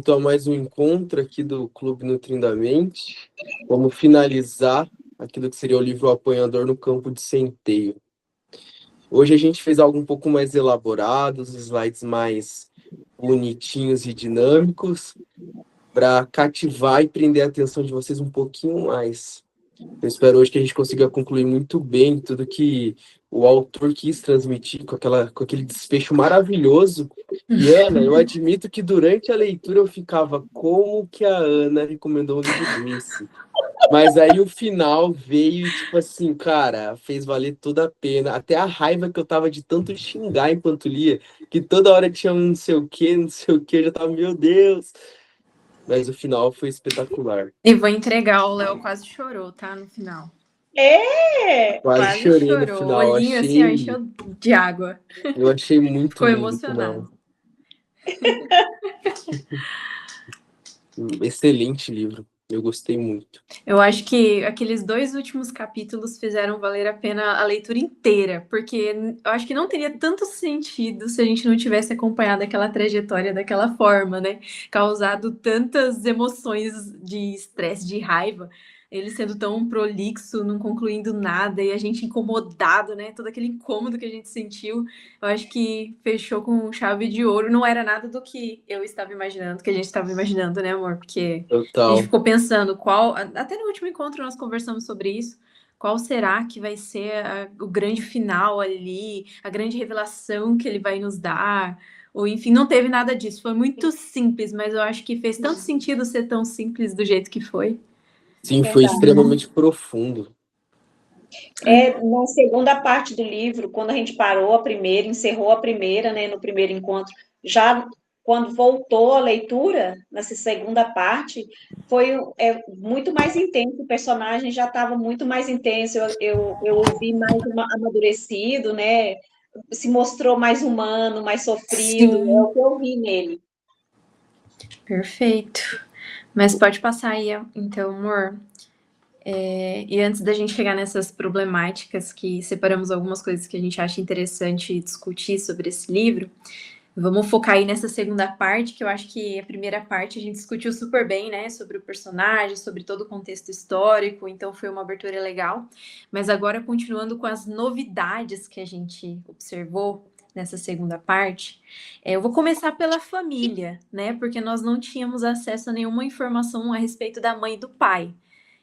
Então, a mais um encontro aqui do Clube Nutrindo a Mente. Vamos finalizar aquilo que seria o livro O Apanhador no Campo de Centeio. Hoje a gente fez algo um pouco mais elaborado, os slides mais bonitinhos e dinâmicos, para cativar e prender a atenção de vocês um pouquinho mais. Eu espero hoje que a gente consiga concluir muito bem tudo que o autor quis transmitir com aquele desfecho maravilhoso. E, Ana, eu admito que durante a leitura eu ficava, como que a Ana recomendou um livro desse? Mas aí o final veio e, tipo assim, cara, fez valer toda a pena. Até a raiva que eu tava de tanto xingar enquanto lia, que toda hora tinha um não sei o quê, eu já tava, meu Deus. Mas o final foi espetacular. E vou entregar, o Léo quase chorou, tá? No final. Quase Quase chorei no chorou. O final, olhinho assim, ó, encheu de água. eu achei muito Ficou lindo o final. emocionado. Um excelente livro, eu gostei muito. Eu acho que aqueles 2 últimos capítulos fizeram valer a pena a leitura inteira, porque eu acho que não teria tanto sentido se a gente não tivesse acompanhado aquela trajetória daquela forma, né? Causado tantas emoções de estresse, de raiva, ele sendo tão prolixo, não concluindo nada, e a gente incomodado, né? Todo aquele incômodo que a gente sentiu, eu acho que fechou com chave de ouro. Não era nada do que eu estava imaginando, que a gente estava imaginando, né, amor? Porque a gente Total. ficou pensando até no último encontro nós conversamos sobre isso, qual será que vai ser o grande final ali, a grande revelação que ele vai nos dar, ou enfim, não teve nada disso, foi muito simples, mas eu acho que fez tanto sentido ser tão simples do jeito que foi. Sim, foi Verdade. extremamente profundo. Na segunda parte do livro, quando a gente parou a primeira, encerrou a primeira, né, no primeiro encontro, já quando voltou a leitura, nessa segunda parte, foi muito mais intenso, o personagem já estava muito mais intenso, eu ouvi mais amadurecido, né, se mostrou mais humano, mais sofrido, é Sim, o que eu vi nele. perfeito. Mas pode passar aí, então, amor. E antes da gente chegar nessas problemáticas, que separamos algumas coisas que a gente acha interessante discutir sobre esse livro, vamos focar aí nessa segunda parte, que eu acho que a primeira parte a gente discutiu super bem, né? Sobre o personagem, sobre todo o contexto histórico, então foi uma abertura legal. Mas agora, continuando com as novidades que a gente observou nessa segunda parte, eu vou começar pela família, né? Porque nós não tínhamos acesso a nenhuma informação a respeito da mãe e do pai.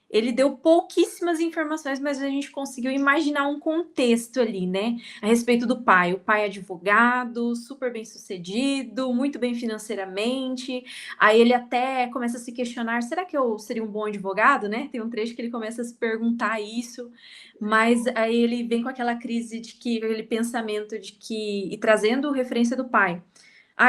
Ele deu pouquíssimas informações, mas a gente conseguiu imaginar um contexto ali, né? A respeito do pai. O pai é advogado, super bem sucedido, muito bem financeiramente. Aí ele até começa a se questionar: será que eu seria um bom advogado, né? Tem um trecho que ele começa a se perguntar isso, mas aí ele vem com aquela crise de que, aquele pensamento de que, e trazendo referência do pai.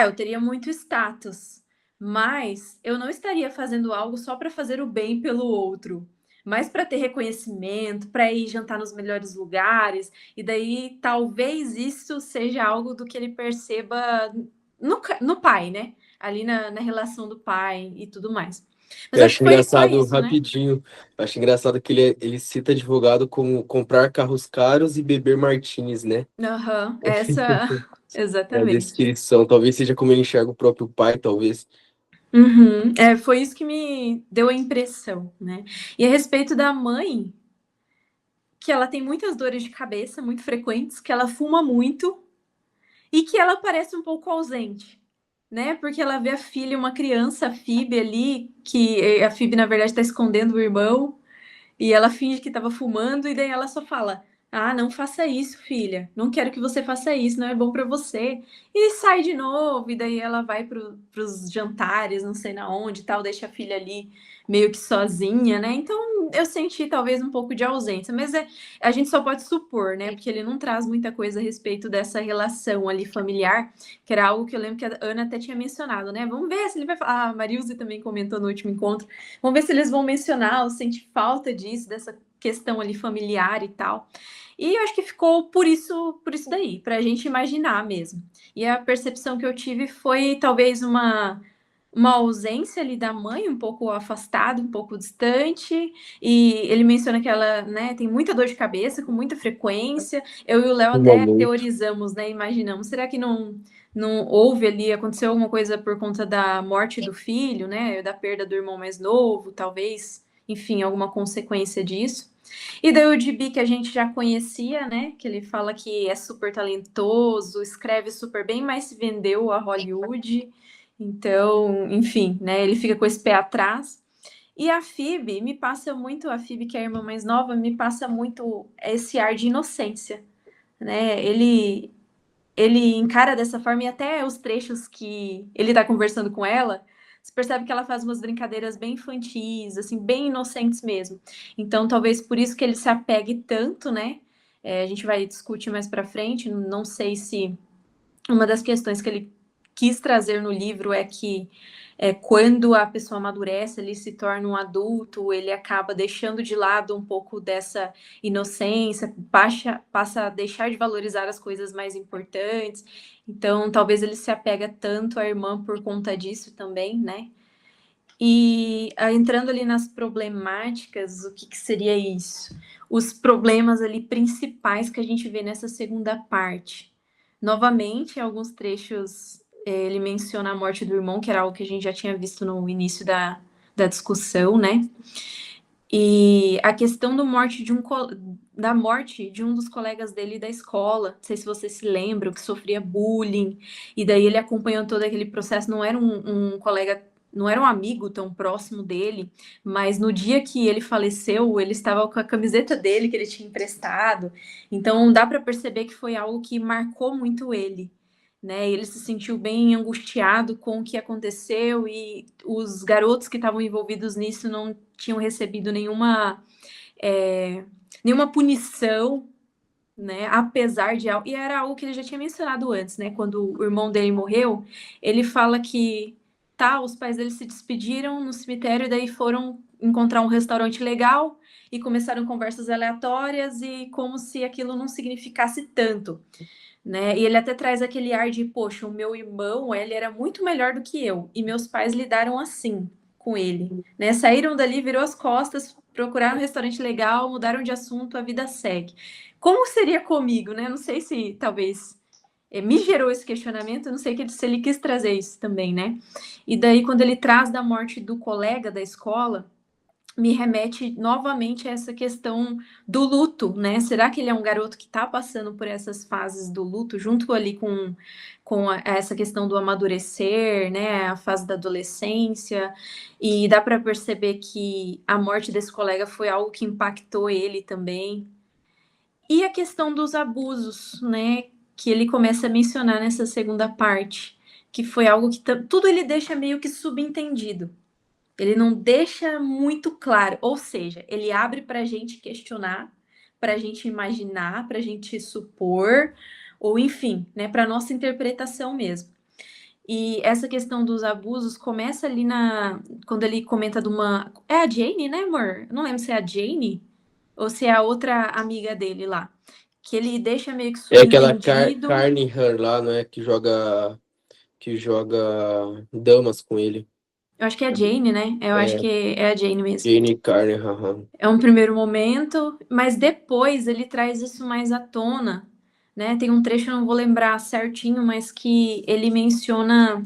Eu teria muito status, mas eu não estaria fazendo algo só para fazer o bem pelo outro, mas para ter reconhecimento, para ir jantar nos melhores lugares, e daí talvez isso seja algo do que ele perceba no pai, né? Ali na relação do pai e tudo mais. Mas Eu acho que acho foi só engraçado, isso, né? rapidinho, eu acho engraçado que ele cita advogado como comprar carros caros e beber martinis, né? Aham, essa. É a Exatamente. descrição, talvez seja como ele enxerga o próprio pai, talvez. Uhum. Foi isso que me deu a impressão, né? E a respeito da mãe, que ela tem muitas dores de cabeça muito frequentes, que ela fuma muito e que ela parece um pouco ausente, né? Porque ela vê a filha, uma criança, a Phoebe ali, que a Phoebe na verdade está escondendo o irmão, e ela finge que estava fumando, e daí ela só fala: Ah, não faça isso, filha. Não quero que você faça isso, não é bom para você. E sai de novo, e daí ela vai pros jantares, não sei na onde e tal, deixa a filha ali meio que sozinha, né? Então eu senti talvez um pouco de ausência, mas a gente só pode supor, né? Porque ele não traz muita coisa a respeito dessa relação ali familiar, que era algo que eu lembro que a Ana até tinha mencionado, né? Vamos ver se ele vai falar. A Marilze também comentou no último encontro. Vamos ver se eles vão mencionar ou sente falta disso, dessa questão ali familiar e tal. E eu acho que ficou por isso daí, pra gente imaginar mesmo. E a percepção que eu tive foi talvez uma ausência ali da mãe, um pouco afastada, um pouco distante, e ele menciona que ela, né, tem muita dor de cabeça, com muita frequência. Eu e o Léo Um até momento. teorizamos, né, imaginamos, será que não houve ali, aconteceu alguma coisa por conta da morte do filho, né? Da perda do irmão mais novo, talvez, enfim, alguma consequência disso. E daí o Gibi que a gente já conhecia, né? Que ele fala que é super talentoso, escreve super bem, mas se vendeu a Hollywood. Então, enfim, né? Ele fica com esse pé atrás. E a Phoebe me passa muito, a Phoebe, que é a irmã mais nova, me passa muito esse ar de inocência, né? Ele encara dessa forma e até os trechos que ele tá conversando com ela, você percebe que ela faz umas brincadeiras bem infantis, assim, bem inocentes mesmo. Então, talvez por isso que ele se apegue tanto, né? A gente vai discutir mais pra frente, não sei se uma das questões que ele quis trazer no livro é que quando a pessoa amadurece, ele se torna um adulto, ele acaba deixando de lado um pouco dessa inocência, passa a deixar de valorizar as coisas mais importantes. Então, talvez ele se apega tanto à irmã por conta disso também, né? E entrando ali nas problemáticas, o que seria isso? Os problemas ali principais que a gente vê nessa segunda parte. Novamente, em alguns trechos, ele menciona a morte do irmão, que era algo que a gente já tinha visto no início da discussão, né? E a questão da morte de um dos colegas dele da escola, não sei se vocês se lembram, que sofria bullying, e daí ele acompanhou todo aquele processo, não era um colega, não era um amigo tão próximo dele, mas no dia que ele faleceu, ele estava com a camiseta dele que ele tinha emprestado, então dá para perceber que foi algo que marcou muito ele. Né, ele se sentiu bem angustiado com o que aconteceu e os garotos que estavam envolvidos nisso não tinham recebido nenhuma punição, né? Apesar de algo. E era algo que ele já tinha mencionado antes, né? Quando o irmão dele morreu, ele fala que os pais dele se despediram no cemitério e daí foram encontrar um restaurante legal e começaram conversas aleatórias e como se aquilo não significasse tanto. Né? E ele até traz aquele ar de, poxa, o meu irmão, ele era muito melhor do que eu, e meus pais lidaram assim com ele, né? Saíram dali, virou as costas, procuraram um restaurante legal, mudaram de assunto, a vida segue. Como seria comigo, né? Não sei se talvez me gerou esse questionamento, não sei se ele quis trazer isso também, né? E daí, quando ele traz da morte do colega da escola, me remete novamente a essa questão do luto, né? Será que ele é um garoto que está passando por essas fases do luto, junto ali com essa questão do amadurecer, né? A fase da adolescência, e dá para perceber que a morte desse colega foi algo que impactou ele também. E a questão dos abusos, né? Que ele começa a mencionar nessa segunda parte, que foi algo que tudo ele deixa meio que subentendido. Ele não deixa muito claro, ou seja, ele abre para a gente questionar, para a gente imaginar, para a gente supor, ou enfim, né, para nossa interpretação mesmo. E essa questão dos abusos começa ali quando ele comenta de uma. É a Jane, né, amor? Eu não lembro se é a Jane ou se é a outra amiga dele lá. Que ele deixa meio que É aquela subentendido. Carne Han lá, não é? Que joga damas com ele. Eu acho que é a Jane, né? Eu acho que é a Jane mesmo. Jane Carne. É um primeiro momento, mas depois ele traz isso mais à tona, né? Tem um trecho, eu não vou lembrar certinho, mas que ele menciona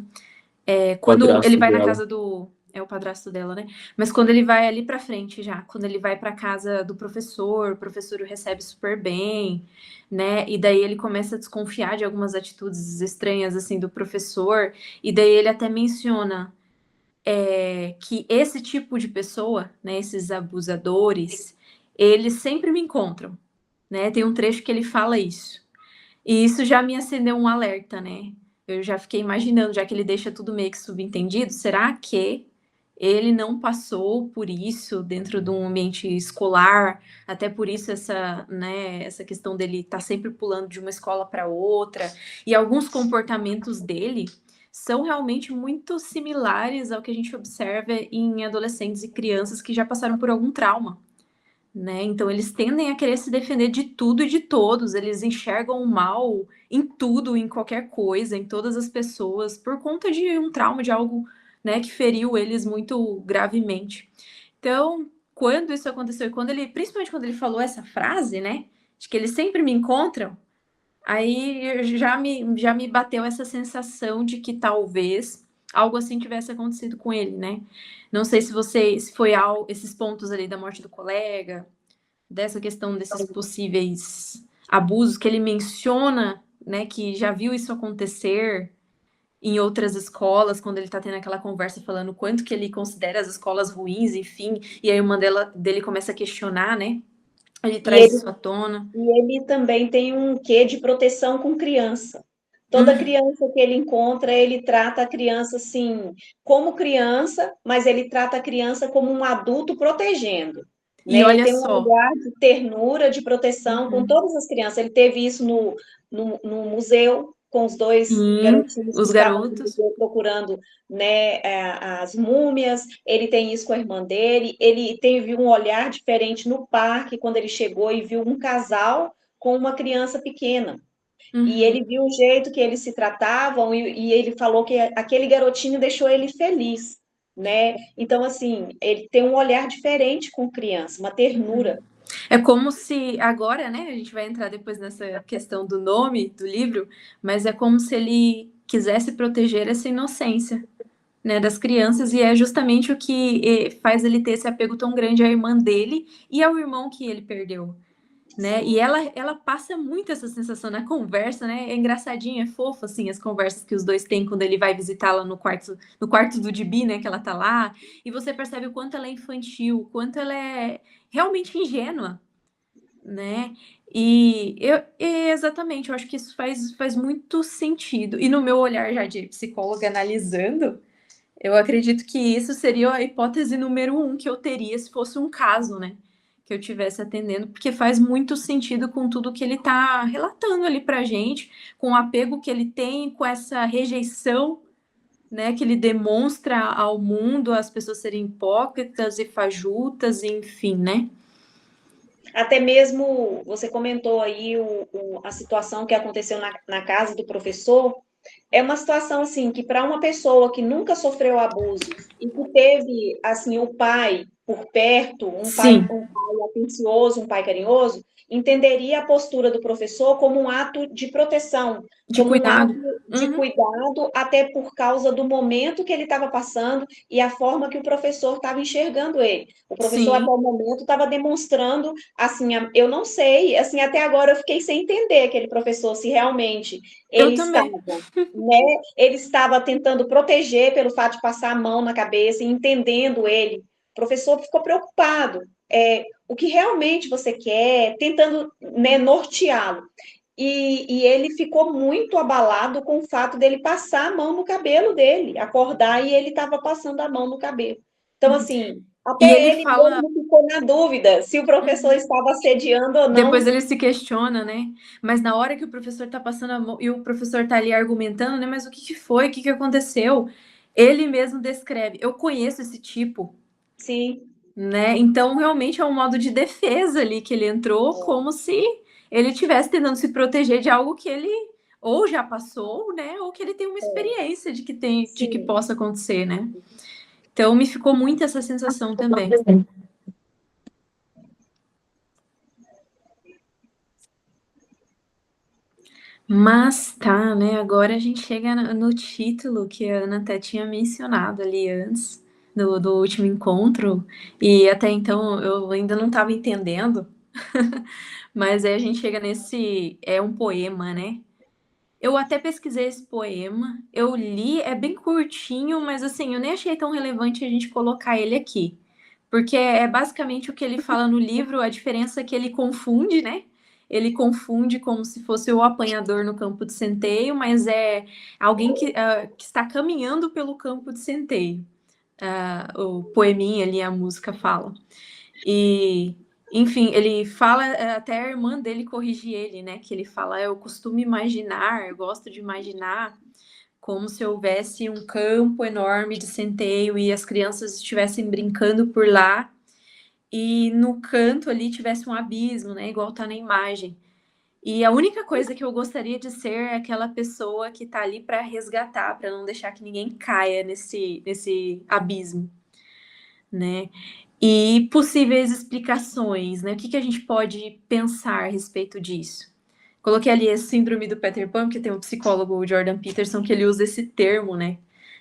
quando ele Padrasto vai na dela. casa do. É o padrasto dela, né? Mas quando ele vai ali pra frente já, quando ele vai pra casa do professor, o professor o recebe super bem, né? E daí ele começa a desconfiar de algumas atitudes estranhas, assim, do professor, e daí ele até menciona que esse tipo de pessoa, né, esses abusadores, eles sempre me encontram, né? Tem um trecho que ele fala isso. E isso já me acendeu um alerta, né? Eu já fiquei imaginando, já que ele deixa tudo meio que subentendido, será que ele não passou por isso dentro de um ambiente escolar? Até por isso essa questão dele estar sempre pulando de uma escola para outra. E alguns comportamentos dele são realmente muito similares ao que a gente observa em adolescentes e crianças que já passaram por algum trauma. Né? Então eles tendem a querer se defender de tudo e de todos, eles enxergam o mal em tudo, em qualquer coisa, em todas as pessoas, por conta de um trauma, de algo, né, que feriu eles muito gravemente. Então, quando isso aconteceu, principalmente quando ele falou essa frase, né, de que eles sempre me encontram, Aí já me bateu essa sensação de que talvez algo assim tivesse acontecido com ele, né? Não sei se foi esses pontos ali da morte do colega, dessa questão desses possíveis abusos que ele menciona, né, que já viu isso acontecer em outras escolas, quando ele tá tendo aquela conversa falando o quanto que ele considera as escolas ruins, enfim, e aí uma dele começa a questionar, né? Ele E traz isso à tona. ele também tem um quê de proteção com criança. Toda Uhum. criança que ele encontra, ele trata a criança assim, como criança, mas ele trata a criança como um adulto protegendo. E Né? Ele olha tem um só. olhar de ternura, de proteção com Uhum. todas as crianças. Ele teve isso no museu, com os dois Sim, garotinhos que os estavam no garotos. museu procurando, né, as múmias. Ele tem isso com a irmã dele. Ele teve um olhar diferente no parque, quando ele chegou e viu um casal com uma criança pequena. E ele Uhum. viu o jeito que eles se tratavam e ele falou que aquele garotinho deixou ele feliz, né? Então, assim, ele tem um olhar diferente com criança, uma ternura. É como se agora, né? A gente vai entrar depois nessa questão do nome do livro, mas é como se ele quisesse proteger essa inocência, né, das crianças, e é justamente o que faz ele ter esse apego tão grande à irmã dele e ao irmão que ele perdeu. Né? E Sim. ela passa muito essa sensação na conversa, né? É engraçadinho, é fofo, assim, as conversas que os dois têm quando ele vai visitá-la no quarto do Dibi, né? Que ela tá lá, e você percebe o quanto ela é infantil, o quanto ela é realmente ingênua, né? Exatamente, eu acho que isso faz muito sentido. E no meu olhar já de psicóloga analisando, eu acredito que isso seria a hipótese número um que eu teria se fosse um caso, né? Que eu tivesse atendendo, porque faz muito sentido com tudo que ele está relatando ali pra gente, com o apego que ele tem, com essa rejeição, né, que ele demonstra ao mundo, as pessoas serem hipócritas e fajutas, enfim, né? Até mesmo você comentou aí a situação que aconteceu na casa do professor. É uma situação assim que para uma pessoa que nunca sofreu abuso e que teve assim o pai por perto, Sim, um pai atencioso, um pai carinhoso, entenderia a postura do professor como um ato de proteção, de como um ato cuidado. de Uhum, cuidado, até por causa do momento que ele estava passando e a forma que o professor estava enxergando ele. O professor até sim, o momento estava demonstrando assim, eu não sei, assim até agora eu fiquei sem entender aquele professor se realmente eu ele estava, também. né? Ele estava tentando proteger pelo fato de passar a mão na cabeça e entendendo ele. O professor ficou preocupado. O que realmente você quer, tentando, né, norteá-lo. E ele ficou muito abalado com o fato dele passar a mão no cabelo dele, acordar e ele estava passando a mão no cabelo. Então, assim, E até ele ele fala. mesmo ficou na dúvida se o professor Uhum. estava assediando ou Depois não. ele se questiona, né? Mas na hora que o professor tá passando a mão e o professor tá ali argumentando, né? Mas o que que foi? O que que aconteceu? Ele mesmo descreve. Eu conheço esse tipo, Sim, né? Então realmente é um modo de defesa ali que ele entrou, como se ele estivesse tentando se proteger de algo que ele ou já passou, né? Ou que ele tem uma experiência de que sim. possa acontecer, né? Então me ficou muito essa sensação também. Mas tá, né? Agora a gente chega no título que a Ana até tinha mencionado ali antes, do último encontro, e até então eu ainda não estava entendendo, mas aí a gente chega nesse. É um poema, né? Eu até pesquisei esse poema, eu li, é bem curtinho, mas assim, eu nem achei tão relevante a gente colocar ele aqui. Porque é basicamente o que ele fala no livro, a diferença é que ele confunde, né? Ele confunde como se fosse o apanhador no campo de centeio, mas é alguém que está caminhando pelo campo de centeio. O poeminha ali, a música fala. E, enfim, ele fala, até a irmã dele corrige ele, né? Que ele fala, eu costumo imaginar, eu gosto de imaginar como se houvesse um campo enorme de centeio e as crianças estivessem brincando por lá e no canto ali tivesse um abismo, né? Igual tá na imagem. E a única coisa que eu gostaria de ser é aquela pessoa que tá ali para resgatar, para não deixar que ninguém caia nesse abismo, né? E possíveis explicações, né? O que que a gente pode pensar a respeito disso? Coloquei ali a síndrome do Peter Pan, porque tem um psicólogo, o Jordan Peterson, que ele usa esse termo, né?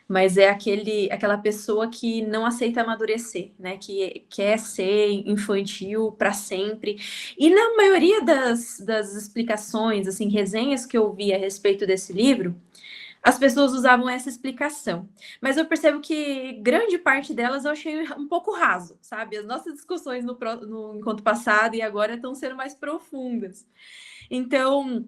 Mas é aquela pessoa que não aceita amadurecer, né? Que quer ser infantil para sempre. E na maioria das explicações, assim, resenhas que eu vi a respeito desse livro, as pessoas usavam essa explicação. Mas eu percebo que grande parte delas eu achei um pouco raso, sabe? As nossas discussões no encontro passado e agora estão sendo mais profundas. Então,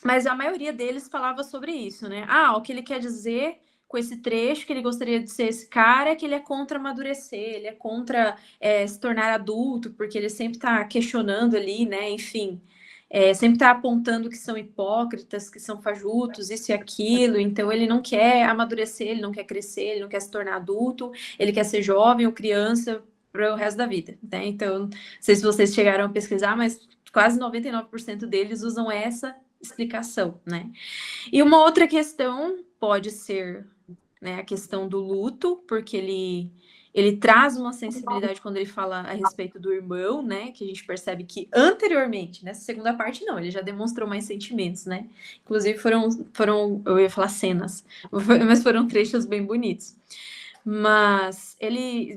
mas a maioria deles falava sobre isso, né? Ah, o que ele quer dizer com esse trecho, que ele gostaria de ser esse cara, é que ele é contra amadurecer, ele é contra se tornar adulto, porque ele sempre está questionando ali, né? Enfim, sempre está apontando que são hipócritas, que são fajutos, isso e aquilo, então ele não quer amadurecer, ele não quer crescer, ele não quer se tornar adulto, ele quer ser jovem ou criança para o resto da vida, né? Então, não sei se vocês chegaram a pesquisar, mas quase 99% deles usam essa explicação, né? E uma outra questão pode ser, né, a questão do luto, porque ele traz uma sensibilidade quando ele fala a respeito do irmão, né? Que a gente percebe que anteriormente, nessa segunda parte, não, ele já demonstrou mais sentimentos, né? Inclusive foram eu ia falar cenas, mas foram trechos bem bonitos. Mas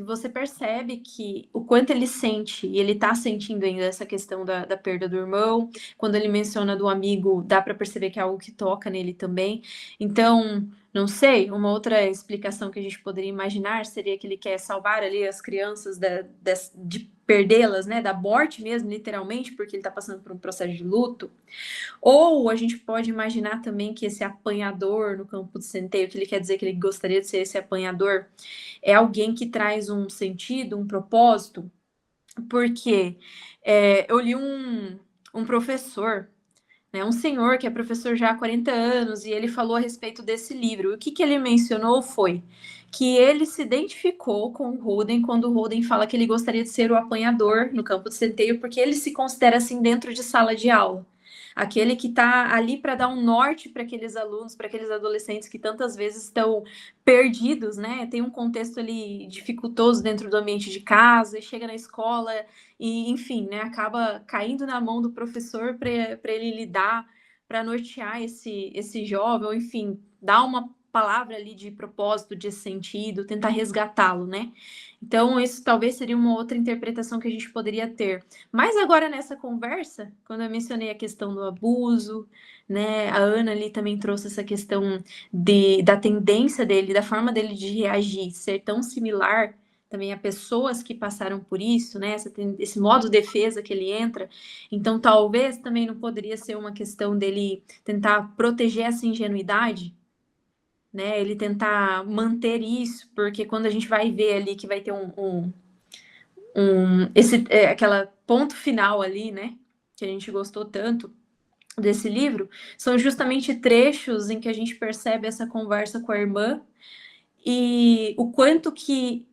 você percebe que o quanto ele sente, e ele tá sentindo ainda essa questão da perda do irmão, quando ele menciona do amigo, dá para perceber que é algo que toca nele também. Então, não sei, uma outra explicação que a gente poderia imaginar seria que ele quer salvar ali as crianças de perdê-las, né, da morte mesmo, literalmente, porque ele está passando por um processo de luto. Ou a gente pode imaginar também que esse apanhador no campo de centeio, que ele quer dizer que ele gostaria de ser esse apanhador, é alguém que traz um sentido, um propósito, porque eu li um professor, né, um senhor que é professor já há 40 anos, e ele falou a respeito desse livro. E o que ele mencionou foi que ele se identificou com o Holden quando o Holden fala que ele gostaria de ser o apanhador no campo de centeio, porque ele se considera assim dentro de sala de aula. Aquele que está ali para dar um norte para aqueles alunos, para aqueles adolescentes que tantas vezes estão perdidos, né? Tem um contexto ali dificultoso dentro do ambiente de casa, e chega na escola e, enfim, né, acaba caindo na mão do professor para ele lidar, para nortear esse jovem, ou enfim, dar uma palavra ali de propósito, de sentido, tentar resgatá-lo, né? Então, isso talvez seria uma outra interpretação que a gente poderia ter. Mas agora, nessa conversa, quando eu mencionei a questão do abuso, né, a Ana ali também trouxe essa questão da tendência dele, da forma dele de reagir, ser tão similar também a pessoas que passaram por isso, né, esse modo de defesa que ele entra. Então, talvez também não poderia ser uma questão dele tentar proteger essa ingenuidade, né, ele tentar manter isso, porque quando a gente vai ver ali que vai ter aquela ponto final ali, né, que a gente gostou tanto desse livro, são justamente trechos em que a gente percebe essa conversa com a irmã e o quanto que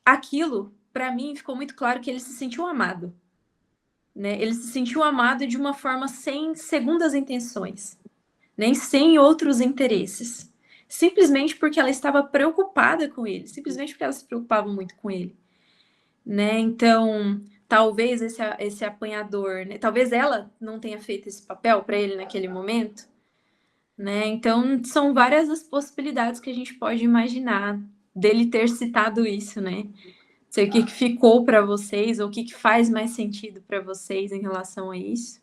aquilo, para mim, ficou muito claro que ele se sentiu amado, né? Ele se sentiu amado de uma forma sem segundas intenções, nem sem outros interesses, simplesmente porque ela estava preocupada com ele, simplesmente porque ela se preocupava muito com ele, né? Então, talvez esse apanhador, né? Talvez ela não tenha feito esse papel para ele naquele momento, né? Então, são várias as possibilidades que a gente pode imaginar dele ter citado isso, né? Não sei o que ficou para vocês, ou o que faz mais sentido para vocês em relação a isso.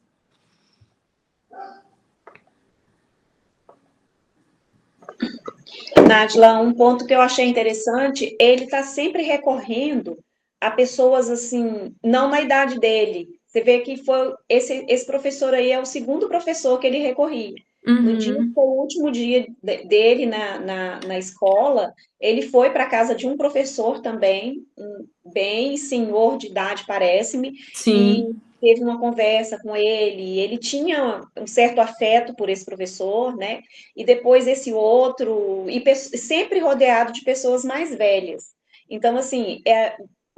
Nádila, um ponto que eu achei interessante, ele está sempre recorrendo a pessoas assim, não na idade dele. Você vê que foi esse professor aí é o segundo professor que ele recorria. No dia que foi o último dia dele na escola, ele foi para a casa de um professor também, bem senhor de idade, parece-me, e teve uma conversa com ele. Ele tinha um certo afeto por esse professor, né? E depois esse outro, e sempre rodeado de pessoas mais velhas. Então, assim,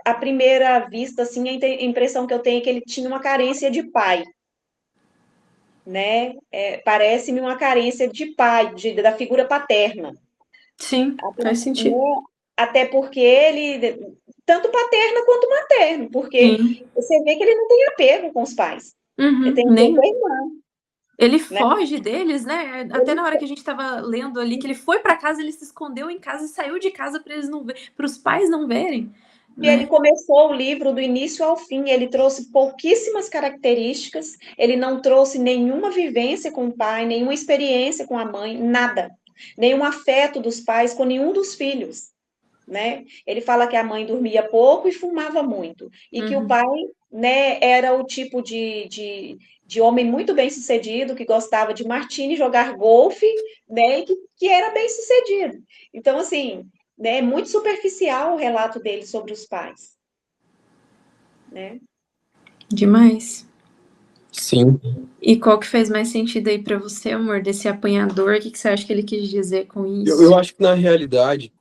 à primeira vista, assim, a impressão que eu tenho é que ele tinha uma carência de pai, né? Parece-me uma carência de pai, da figura paterna. Sim, faz sentido. Né? Até porque ele, tanto paterna quanto materno, porque você vê que ele não tem apego com os pais. Ele tem apego com a irmã. Ele né? foge deles, né? Até na hora que a gente estava lendo ali, que ele foi para casa, ele se escondeu em casa e saiu de casa para eles não para os pais não verem. E ele começou o livro do início ao fim, ele trouxe pouquíssimas características, ele não trouxe nenhuma vivência com o pai, nenhuma experiência com a mãe, nada. Nenhum afeto dos pais com nenhum dos filhos, né? Ele fala que a mãe dormia pouco e fumava muito, e que o pai, né, era o tipo de homem muito bem-sucedido, que gostava de martini, jogar golfe, né, e que era bem-sucedido. Então, assim, né, é muito superficial o relato dele sobre os pais, né? Demais. Sim. E qual que fez mais sentido aí para você, amor, desse apanhador? O que você acha que ele quis dizer com Eu isso? acho que, na realidade,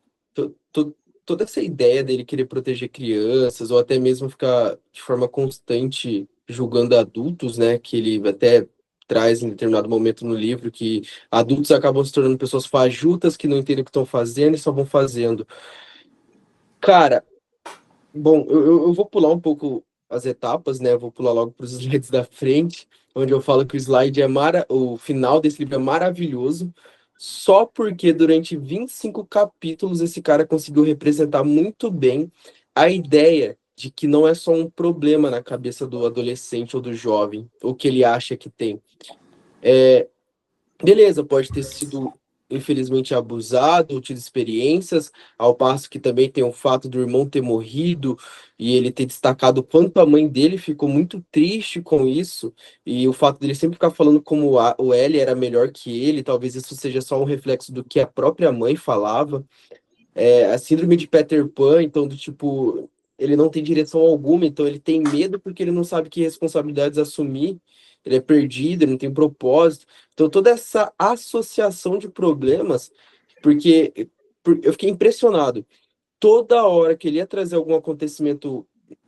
toda essa ideia dele querer proteger crianças, ou até mesmo ficar de forma constante julgando adultos, né? Que ele até traz em determinado momento no livro, que adultos acabam se tornando pessoas fajutas que não entendem o que estão fazendo e só vão fazendo. Cara, bom, eu vou pular um pouco as etapas, né? Eu vou pular logo para os slides da frente, onde eu falo que o slide o final desse livro é maravilhoso, só porque durante 25 capítulos esse cara conseguiu representar muito bem a ideia de que não é só um problema na cabeça do adolescente ou do jovem, o que ele acha que tem. Beleza, pode ter sido, infelizmente, abusado, ou tido experiências, ao passo que também tem o fato do irmão ter morrido e ele ter destacado o quanto a mãe dele ficou muito triste com isso, e o fato dele sempre ficar falando como o L era melhor que ele, talvez isso seja só um reflexo do que a própria mãe falava. A síndrome de Peter Pan, então, do tipo, ele não tem direção alguma, então ele tem medo porque ele não sabe que responsabilidades assumir, ele é perdido, ele não tem propósito. Então, toda essa associação de problemas, eu fiquei impressionado. Toda hora que ele ia trazer algum acontecimento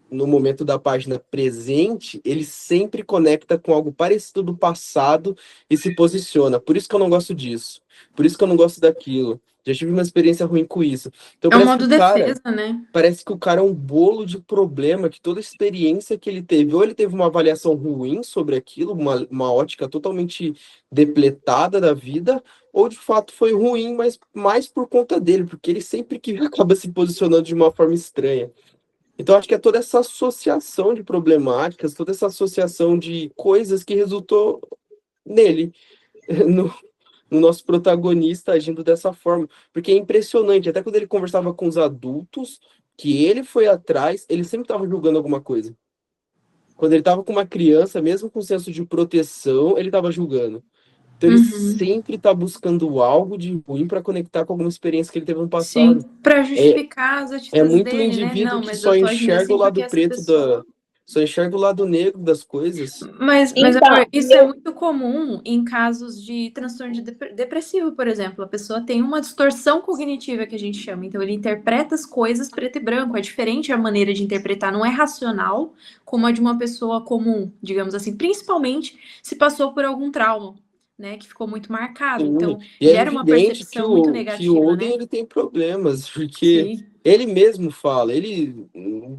no momento da página presente, ele sempre conecta com algo parecido do passado e se posiciona. Por isso que eu não gosto disso. Por isso que eu não gosto daquilo. Já tive uma experiência ruim com isso. Então É um modo defesa, né? parece que o cara é um bolo de problema, que toda experiência que ele teve, ou ele teve uma avaliação ruim sobre aquilo, uma ótica totalmente depletada da vida, ou de fato foi ruim, mas mais por conta dele, porque ele sempre que acaba se posicionando de uma forma estranha. Então, acho que é toda essa associação de problemáticas, toda essa associação de coisas que resultou nele, no, no nosso protagonista agindo dessa forma. Porque é impressionante, até quando ele conversava com os adultos, que ele foi atrás, ele sempre estava julgando alguma coisa. Quando ele estava com uma criança, mesmo com senso de proteção, ele estava julgando. Então, ele sempre está buscando algo de ruim para conectar com alguma experiência que ele teve no passado. Sim, para É, justificar as É atitudes muito um dele, né? indivíduo Não, que mas só eu tô agindo enxerga o assim porque lado essa preto pessoa. só enxerga o lado negro das coisas. Mas Então, amor, isso é muito comum em casos de transtorno de depressivo, por exemplo. A pessoa tem uma distorção cognitiva que a gente chama. Então, ele interpreta as coisas preto e branco. É diferente a maneira de interpretar, não é racional como a de uma pessoa comum, digamos assim. Principalmente se passou por algum trauma, né? Que ficou muito marcado. Sim. Então, E é gera uma evidente que percepção muito o negativa, Oden né? ele tem problemas, porque Sim. ele mesmo fala, em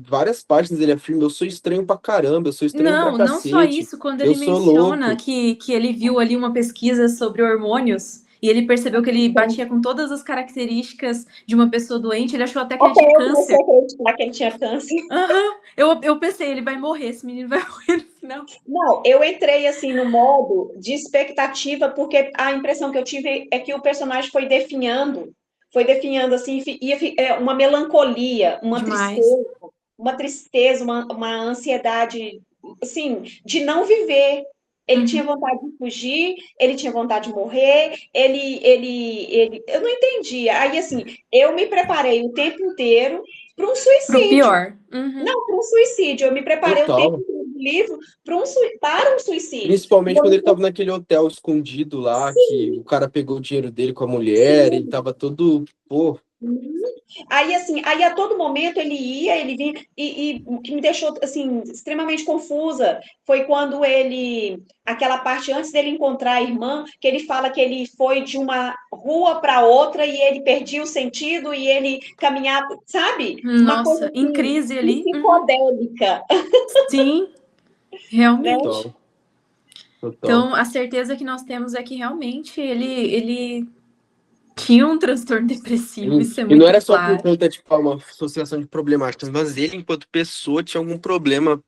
várias páginas ele afirma, eu sou estranho pra caramba, eu sou estranho pra Não, não só cacete, isso, quando eu ele sou menciona louco. que ele viu ali uma pesquisa sobre hormônios e ele percebeu que ele batia com todas as características de uma pessoa doente, ele achou até que ele até tinha eu comecei câncer. a acreditar que ele tinha câncer. Aham, eu pensei, ele vai morrer, esse menino vai morrer no final. Não, eu entrei assim no modo de expectativa, porque a impressão que eu tive é que o personagem foi definhando assim, uma melancolia, Demais. uma tristeza, uma ansiedade, assim, de não viver. Ele tinha vontade de fugir, ele tinha vontade de morrer, eu não entendia. Aí, assim, eu me preparei o tempo inteiro para um Pro suicídio. pior. Uhum. Não, para um suicídio. Eu me preparei o tempo Total. inteiro do livro para um suicídio. E Principalmente quando ele eu, tava naquele hotel escondido lá, que sim, o cara pegou o dinheiro dele com a mulher, ele sim. tava todo, pô, Aí, assim, aí a todo momento ele ia, ele vinha, e o que me deixou, assim, extremamente confusa foi quando aquela parte antes dele encontrar a irmã, que ele fala que ele foi de uma rua para outra e ele perdia o sentido e ele caminhava, sabe? Uma coisa, Nossa, em assim, crise ali. Uhum. psicodélica, Sim, né? realmente. total. Total. Então, a certeza que nós temos é que realmente ele tinha um transtorno depressivo, isso é E muito não era só por claro. conta, tipo, uma associação de problemáticas, mas ele, enquanto pessoa, tinha algum problema,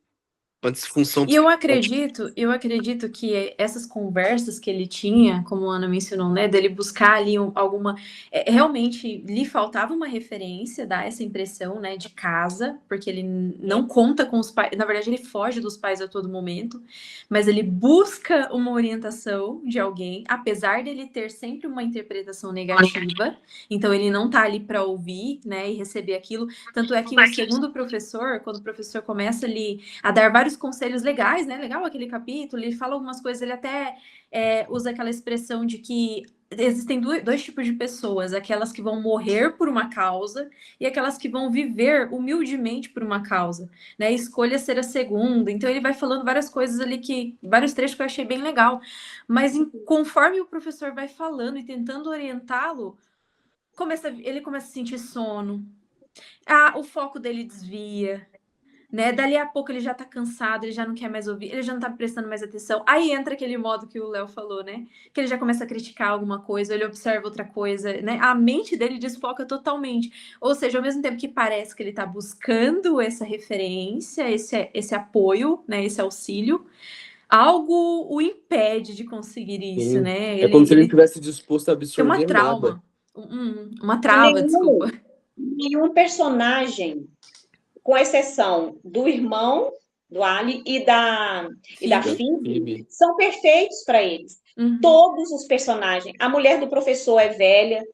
uma disfunção E eu psicológica. acredito que essas conversas que ele tinha, como a Ana mencionou, né, dele buscar ali alguma, realmente lhe faltava uma referência, dá essa impressão, né, de casa, porque ele não conta com os pais, na verdade ele foge dos pais a todo momento, mas ele busca uma orientação de alguém, apesar dele ter sempre uma interpretação negativa, então ele não tá ali para ouvir, né, e receber aquilo, tanto é que o segundo professor, quando o professor começa ali a dar vários conselhos legais, né? Legal aquele capítulo, ele fala algumas coisas, ele até usa aquela expressão de que existem dois tipos de pessoas, aquelas que vão morrer por uma causa e aquelas que vão viver humildemente por uma causa, né? Escolha ser a segunda. Então ele vai falando várias coisas ali vários trechos que eu achei bem legal, mas conforme o professor vai falando e tentando orientá-lo, ele começa a sentir sono. O foco dele desvia, né? Dali a pouco ele já tá cansado, ele já não quer mais ouvir, ele já não tá prestando mais atenção. Aí entra aquele modo que o Léo falou, né? Que ele já começa a criticar alguma coisa, ele observa outra coisa, né? A mente dele desfoca totalmente. Ou seja, ao mesmo tempo que parece que ele tá buscando essa referência, esse apoio, né? Esse auxílio, algo o impede de conseguir isso, Sim. né? É como se ele não Ele estivesse disposto a tem uma absorver nada. trauma, uma E trava, desculpa. nenhum personagem, com exceção do irmão, do Ali, e da Phoebe, são perfeitos para eles. Todos os personagens. A mulher do professor é velha,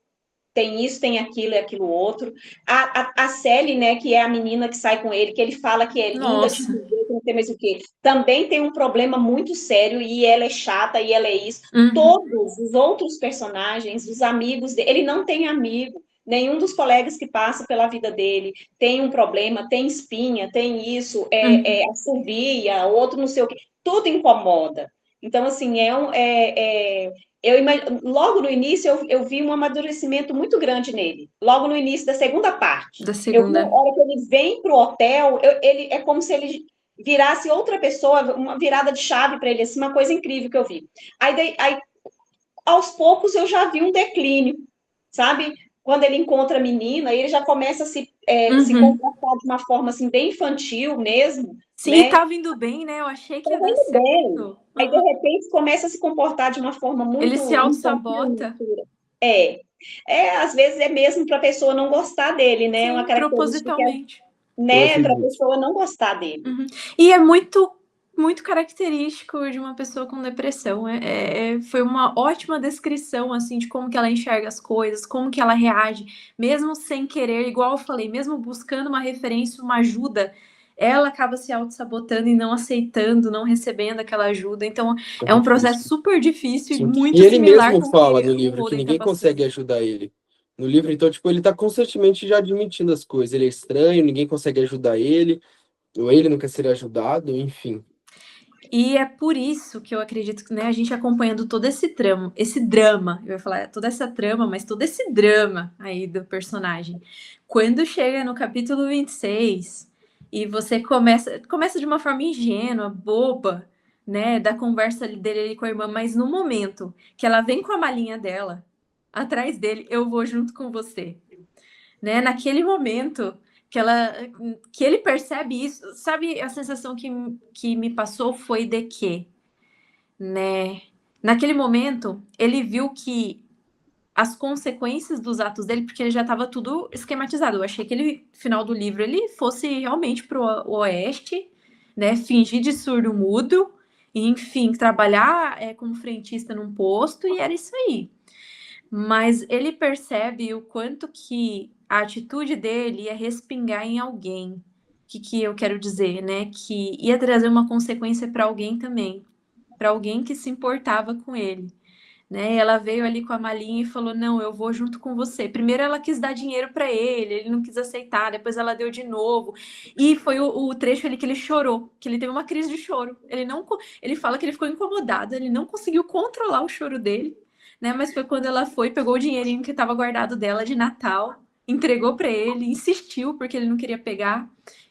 tem isso, tem aquilo e aquilo outro. A Sally, né, que é a menina que sai com ele, que ele fala que é linda, que não tem mais o quê. Também tem um problema muito sério, e ela é chata, e ela é isso. Todos os outros personagens, os amigos dele, ele não tem amigo. Nenhum dos colegas que passa pela vida dele tem um problema, tem espinha, tem isso, assovia, outro não sei o quê. Tudo incomoda. Então, assim, logo no início eu vi um amadurecimento muito grande nele. Logo no início da segunda parte. Eu vi, na hora que ele vem para o hotel, ele é como se ele virasse outra pessoa, uma virada de chave para ele, assim, uma coisa incrível que eu vi. Aí, aos poucos, eu já vi um declínio, sabe? Quando ele encontra a menina, ele já começa a se comportar de uma forma assim, bem infantil mesmo. Sim, né? Tá vindo bem, né? Eu achei que ia dar certo. Bem. Aí, de repente, começa a se comportar de uma forma muito... Ele se auto-sabota. Às vezes é mesmo para a pessoa não gostar dele, né? Sim, uma característica, propositalmente. Né? Para a pessoa não gostar dele. E é muito característico de uma pessoa com depressão. Foi uma ótima descrição, assim, de como que ela enxerga as coisas, como que ela reage, mesmo sem querer, igual eu falei, mesmo buscando uma referência, uma ajuda, ela acaba se auto-sabotando e não aceitando, não recebendo aquela ajuda. Então, é um processo super difícil e muito e ele similar mesmo com fala que no o livro que Holden ninguém tá passando. consegue ajudar ele. No livro, então, tipo, ele tá constantemente já admitindo as coisas. Ele é estranho, ninguém consegue ajudar ele, ou ele não quer ser ajudado, enfim. E é por isso que eu acredito que, né, a gente acompanhando todo esse drama, eu ia falar toda essa trama, mas todo esse drama aí do personagem. Quando chega no capítulo 26 e você começa de uma forma ingênua, boba, né, da conversa dele ali com a irmã, mas no momento que ela vem com a malinha dela atrás dele, eu vou junto com você. Né? Naquele momento que ele percebe isso, sabe, a sensação que me passou foi de que, né? Naquele momento, ele viu que as consequências dos atos dele, porque ele já estava tudo esquematizado. Eu achei que ele, final do livro, ele fosse realmente pro oeste, né? Fingir de surdo mudo, e, enfim, trabalhar como frentista num posto, e era isso aí. Mas ele percebe o quanto que a atitude dele ia respingar em alguém. O que eu quero dizer, né? Que ia trazer uma consequência para alguém também, para alguém que se importava com ele. Né? Ela veio ali com a malinha e falou: Não, eu vou junto com você. Primeiro ela quis dar dinheiro para ele não quis aceitar, depois ela deu de novo. E foi o trecho ali que ele chorou, que ele teve uma crise de choro. Ele fala que ele ficou incomodado, ele não conseguiu controlar o choro dele. Né? Mas foi quando ela foi, pegou o dinheirinho que estava guardado dela de Natal, entregou para ele, insistiu porque ele não queria pegar.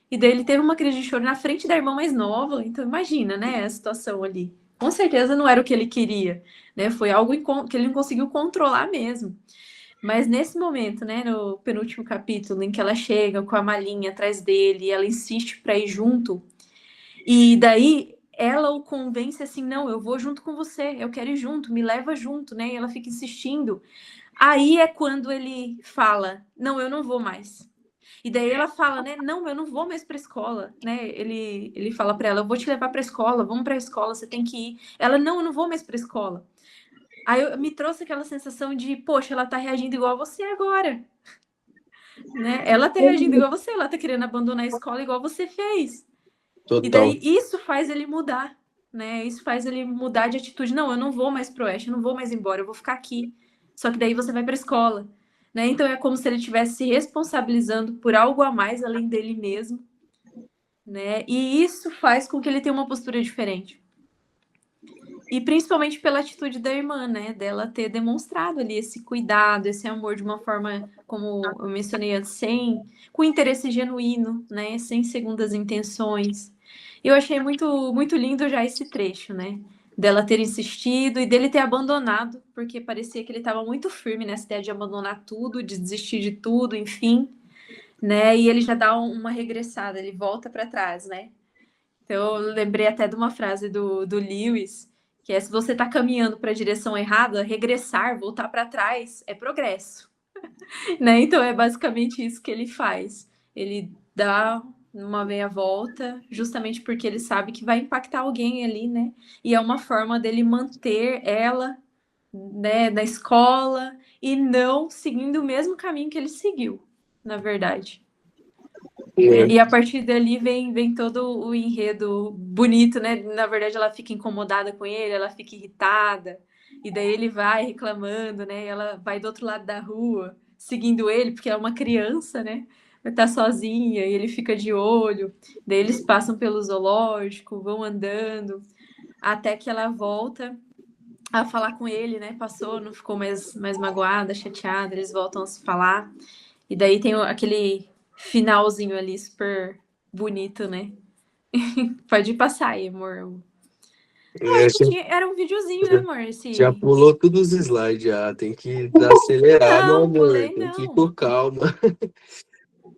E daí ele teve uma crise de choro na frente da irmã mais nova. Então imagina, né, a situação ali. com certeza não era o que ele queria, né? Foi algo que ele não conseguiu controlar mesmo. Mas nesse momento, né, no penúltimo capítulo, em que ela chega com a malinha atrás dele, e ela insiste para ir junto, e daí ela o convence assim, não, eu vou junto com você, eu quero ir junto, me leva junto, né? E ela fica insistindo. Aí é quando ele fala, não, eu não vou mais. E daí ela fala, né, não, eu não vou mais para a escola, né? Ele fala para ela, eu vou te levar para a escola, vamos para a escola, você tem que ir. Ela, não, eu não vou mais para a escola. Aí me trouxe aquela sensação de, poxa, ela tá reagindo igual a você agora, né? Ela tá reagindo igual a você, ela tá querendo abandonar a escola igual você fez. Total. E daí isso faz ele mudar, né? Isso faz ele mudar de atitude. Não, eu não vou mais pro oeste, eu não vou mais embora, eu vou ficar aqui. Só que daí você vai pra escola, né? Então é como se ele estivesse se responsabilizando por algo a mais além dele mesmo, né? E isso faz com que ele tenha uma postura diferente. E principalmente pela atitude da irmã, né? Dela ter demonstrado ali esse cuidado, esse amor de uma forma, como eu mencionei antes, com interesse genuíno, né? Sem segundas intenções. Eu achei muito, muito lindo já esse trecho, né? Dela ter insistido e dele ter abandonado, porque parecia que ele estava muito firme nessa ideia de abandonar tudo, de desistir de tudo, enfim, né? E ele já dá uma regressada, ele volta para trás, né? Então, eu lembrei até de uma frase do Lewis, que é: se você está caminhando para a direção errada, regressar, voltar para trás, é progresso. Né? Então, é basicamente isso que ele faz. Ele dá uma meia volta, justamente porque ele sabe que vai impactar alguém ali, né? E é uma forma dele manter ela, né, na escola e não seguindo o mesmo caminho que ele seguiu, na verdade. E a partir dali vem todo o enredo bonito, né? Na verdade, ela fica incomodada com ele, ela fica irritada, e daí ele vai reclamando, né? Ela vai do outro lado da rua, seguindo ele, porque é uma criança, né? Tá sozinha, e ele fica de olho. Daí eles passam pelo zoológico, vão andando, até que ela volta a falar com ele, né? Passou, não ficou mais magoada, chateada, eles voltam a se falar. E daí tem aquele finalzinho ali super bonito, né? Pode passar aí, amor. Eu acho que era um videozinho, né, amor? Já pulou todos os slides, já. Tem que acelerar, meu amor. Pulei, Tem que ir não. com calma.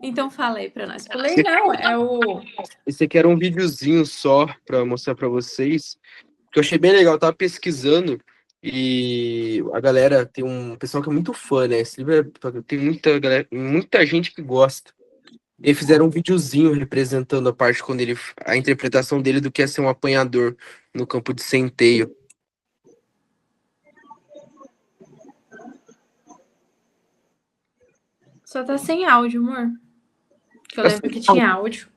Então fala aí pra nós. Pulei não, é o... Esse aqui era um videozinho só pra mostrar pra vocês, que eu achei bem legal. Eu tava pesquisando e a galera, tem um pessoal que é muito fã, né? Esse livro tem muita gente que gosta. E fizeram um videozinho representando a parte quando a interpretação dele do que é ser um apanhador no campo de centeio. Só tá sem áudio, amor. Que eu lembro que tinha áudio.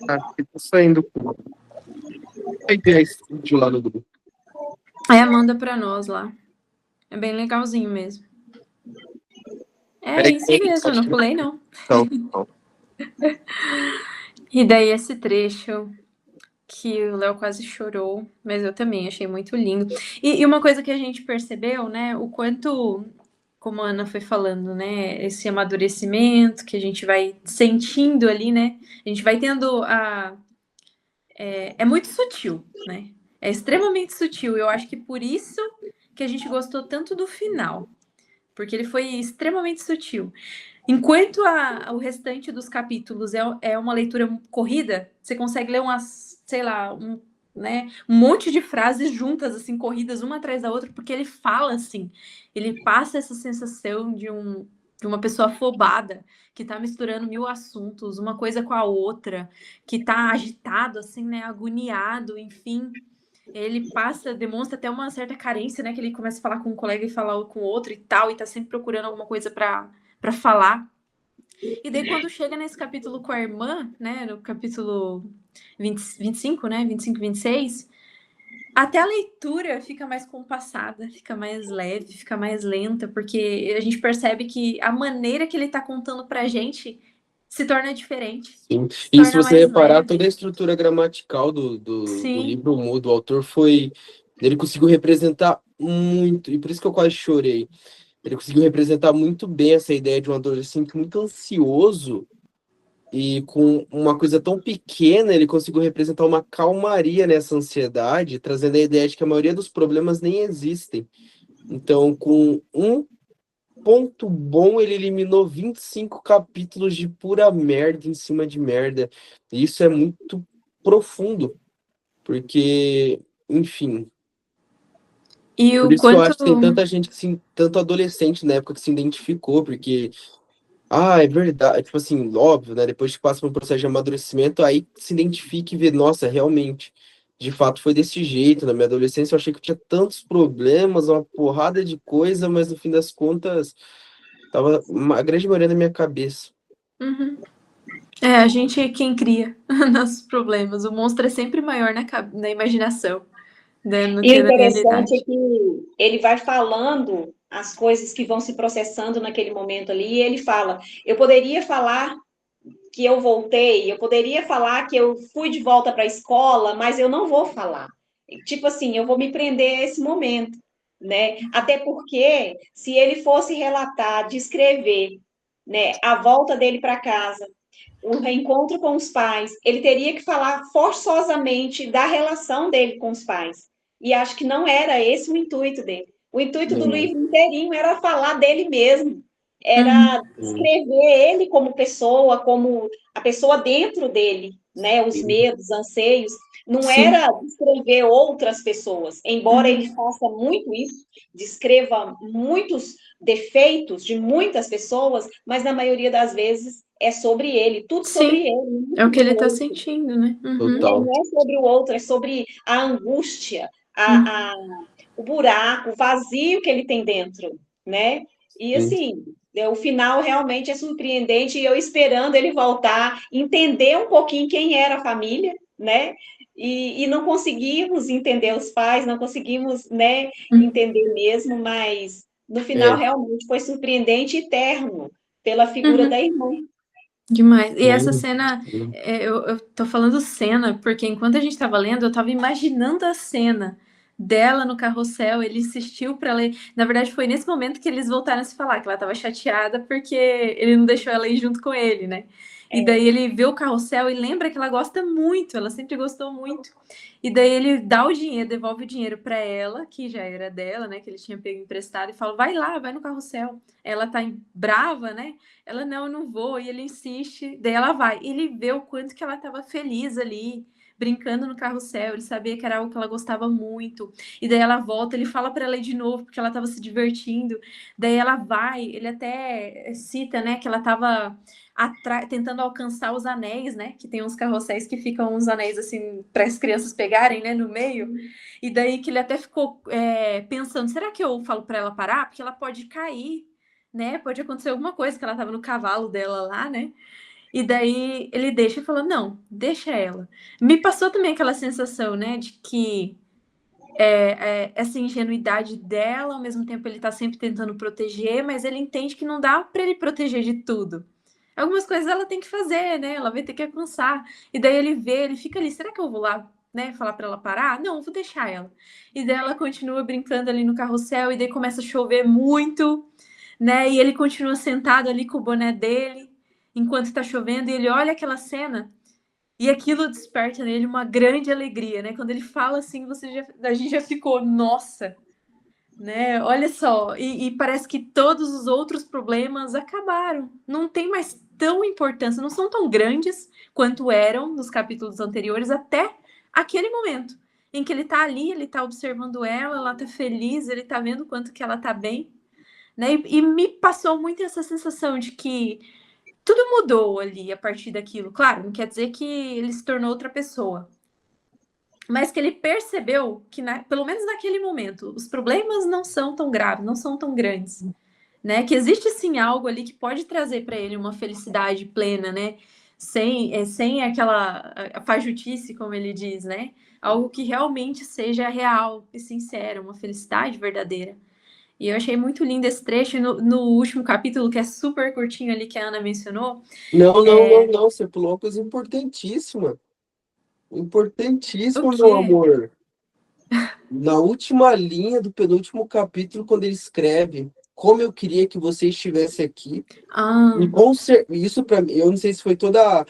Ah, tá saindo. Vai ter esse vídeo lá no grupo. Aí manda pra nós lá. É bem legalzinho mesmo. É isso mesmo, eu não pulei não. Então. E daí esse trecho que o Léo quase chorou, mas eu também achei muito lindo. E uma coisa que a gente percebeu, né, o quanto, como a Ana foi falando, né, esse amadurecimento que a gente vai sentindo ali, né, a gente vai tendo é muito sutil, né, é extremamente sutil. Eu acho que por isso que a gente gostou tanto do final, porque ele foi extremamente sutil. Enquanto o restante dos capítulos é uma leitura corrida, você consegue ler umas, sei lá, né, um monte de frases juntas, assim, corridas uma atrás da outra, porque ele fala assim, ele passa essa sensação de uma pessoa afobada, que tá misturando mil assuntos, uma coisa com a outra, que tá agitado, assim, né, agoniado, enfim. Ele demonstra até uma certa carência, né, que ele começa a falar com um colega e falar com outro e tal, e tá sempre procurando alguma coisa para falar. E daí, quando chega nesse capítulo com a irmã, né, no capítulo 25, né, 25 e 26, até a leitura fica mais compassada, fica mais leve, fica mais lenta, porque a gente percebe que a maneira que ele tá contando pra gente se torna diferente. Sim. E se você reparar, leve. Toda a estrutura gramatical do livro mudo, o autor ele conseguiu representar muito, e por isso que eu quase chorei. Ele conseguiu representar muito bem essa ideia de um adolescente muito ansioso E com uma coisa tão pequena, ele conseguiu representar uma calmaria nessa ansiedade, trazendo a ideia de que a maioria dos problemas nem existem. Então, com um ponto bom, ele eliminou 25 capítulos de pura merda em cima de merda. E isso é muito profundo, porque, enfim. E Por o isso que eu quanto. acho que tem tanta gente, tanto adolescente na época que se identificou, porque é verdade. Tipo assim, óbvio, né? Depois que passa por um processo de amadurecimento, aí se identifica e vê, nossa, realmente, de fato foi desse jeito. Na minha adolescência eu achei que eu tinha tantos problemas, uma porrada de coisa, mas no fim das contas, tava a grande maioria na minha cabeça. Uhum. A gente é quem cria nossos problemas. O monstro é sempre maior na imaginação, né, do E o que na interessante é realidade. que ele vai falando as coisas que vão se processando naquele momento ali, e ele fala: eu poderia falar que eu voltei, eu poderia falar que eu fui de volta para a escola, mas eu não vou falar. Tipo assim, eu vou me prender a esse momento, né? Até porque se ele fosse relatar, descrever, né, a volta dele para casa, o reencontro com os pais, ele teria que falar forçosamente da relação dele com os pais. E acho que não era esse o intuito dele. O intuito do Não. livro inteirinho era falar dele mesmo, Uhum. era escrever ele como pessoa, como a pessoa dentro dele, né? Os medos, anseios. Não Sim. era descrever outras pessoas, embora ele Uhum. faça muito isso, descreva muitos defeitos de muitas pessoas, mas na maioria das vezes é sobre ele, tudo sobre Sim. ele, É o muito que do ele tá outro. sentindo, né? Uhum. Né? Total. Não é sobre o outro, é sobre a angústia, Uhum. o buraco, o vazio que ele tem dentro, né? E Sim. assim, o final realmente é surpreendente e eu esperando ele voltar, entender um pouquinho quem era a família, né? E não conseguimos entender os pais, não conseguimos, né, Uhum. entender mesmo, mas no final É, realmente foi surpreendente e terno pela figura da Uhum. irmã. Demais. E essa sim, cena, sim. eu tô falando cena, porque enquanto a gente tava lendo, eu tava imaginando a cena dela no carrossel, ele insistiu pra ler. Na verdade, foi nesse momento que eles voltaram a se falar, que ela tava chateada porque ele não deixou ela ir junto com ele, né? E daí É, ele vê o carrossel e lembra que ela gosta muito, ela sempre gostou muito. E daí ele dá o dinheiro, devolve o dinheiro pra ela, que já era dela, né? Que ele tinha pego emprestado, e fala: vai lá, vai no carrossel. Ela tá brava, né? Ela, não, eu não vou. E ele insiste, daí ela vai. Ele vê o quanto que ela estava feliz ali, brincando no carrossel. Ele sabia que era algo que ela gostava muito. E daí ela volta, ele fala para ela ir de novo, porque ela estava se divertindo. Daí ela vai, ele até cita, né, que ela estava tentando alcançar os anéis, né? Que tem uns carrosséis que ficam uns anéis assim para as crianças pegarem, né, no meio. E daí que ele até ficou pensando, será que eu falo para ela parar? Porque ela pode cair, né? Pode acontecer alguma coisa, que ela tava no cavalo dela lá, né? E daí ele deixa e fala: não, deixa ela. Me passou também aquela sensação, né, de que essa ingenuidade dela, ao mesmo tempo ele tá sempre tentando proteger, mas ele entende que não dá para ele proteger de tudo. Algumas coisas ela tem que fazer, né? Ela vai ter que alcançar. E daí ele vê, ele fica ali, será que eu vou lá, né, falar para ela parar? Não, vou deixar ela. E daí ela continua brincando ali no carrossel, e daí começa a chover muito, né? E ele continua sentado ali com o boné dele, enquanto tá chovendo, e ele olha aquela cena, e aquilo desperta nele uma grande alegria, né? Quando ele fala assim, a gente já ficou, nossa, né? Olha só, e parece que todos os outros problemas acabaram. Não tem mais tão importância, não são tão grandes quanto eram nos capítulos anteriores, até aquele momento em que ele tá ali, ele tá observando ela tá feliz, ele tá vendo quanto que ela tá bem, né? E me passou muito essa sensação de que tudo mudou ali a partir daquilo. Claro, não quer dizer que ele se tornou outra pessoa, mas que ele percebeu que, pelo menos naquele momento, os problemas não são tão graves, não são tão grandes, né? Que existe sim algo ali que pode trazer para ele uma felicidade plena, né? Sem aquela a fajutice, como ele diz, né? Algo que realmente seja real e sincero, uma felicidade verdadeira. E eu achei muito lindo esse trecho no último capítulo, que é super curtinho ali, que a Ana mencionou. Não, não, não, não. Você pulou uma coisa importantíssima. O Importantíssimo, meu quê? amor. Na última linha do penúltimo capítulo, quando ele escreve: como eu queria que você estivesse aqui. Ah, E isso para mim, eu não sei se foi toda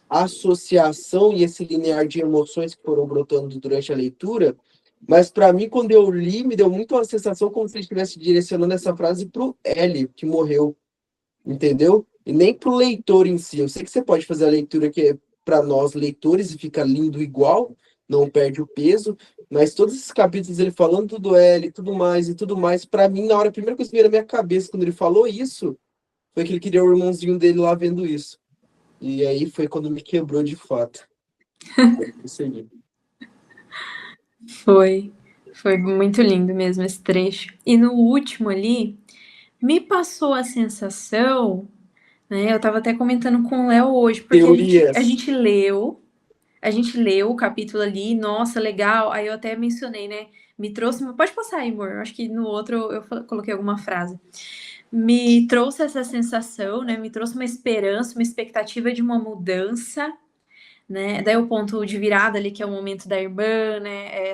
a associação e esse linear de emoções que foram brotando durante a leitura, mas para mim, quando eu li, me deu muito uma sensação como se ele estivesse direcionando essa frase para o L, que morreu, entendeu? E nem para o leitor em si. Eu sei que você pode fazer a leitura que é para nós leitores e fica lindo igual, não perde o peso, mas todos esses capítulos ele falando do L e tudo mais, para mim, na hora, a primeira coisa que veio na minha cabeça quando ele falou isso foi que ele queria o irmãozinho dele lá vendo isso. E aí foi quando me quebrou de fato. Consegui. foi muito lindo mesmo esse trecho. E no último ali, me passou a sensação, né? Eu estava até comentando com o Léo hoje, porque Teorias. a gente leu o capítulo ali, nossa, legal. Aí eu até mencionei, né? Me trouxe. Pode passar aí, amor. Acho que no outro eu coloquei alguma frase. Me trouxe essa sensação, né? Me trouxe uma esperança, uma expectativa de uma mudança, né? Daí o ponto de virada ali, que é o momento da irmã, né?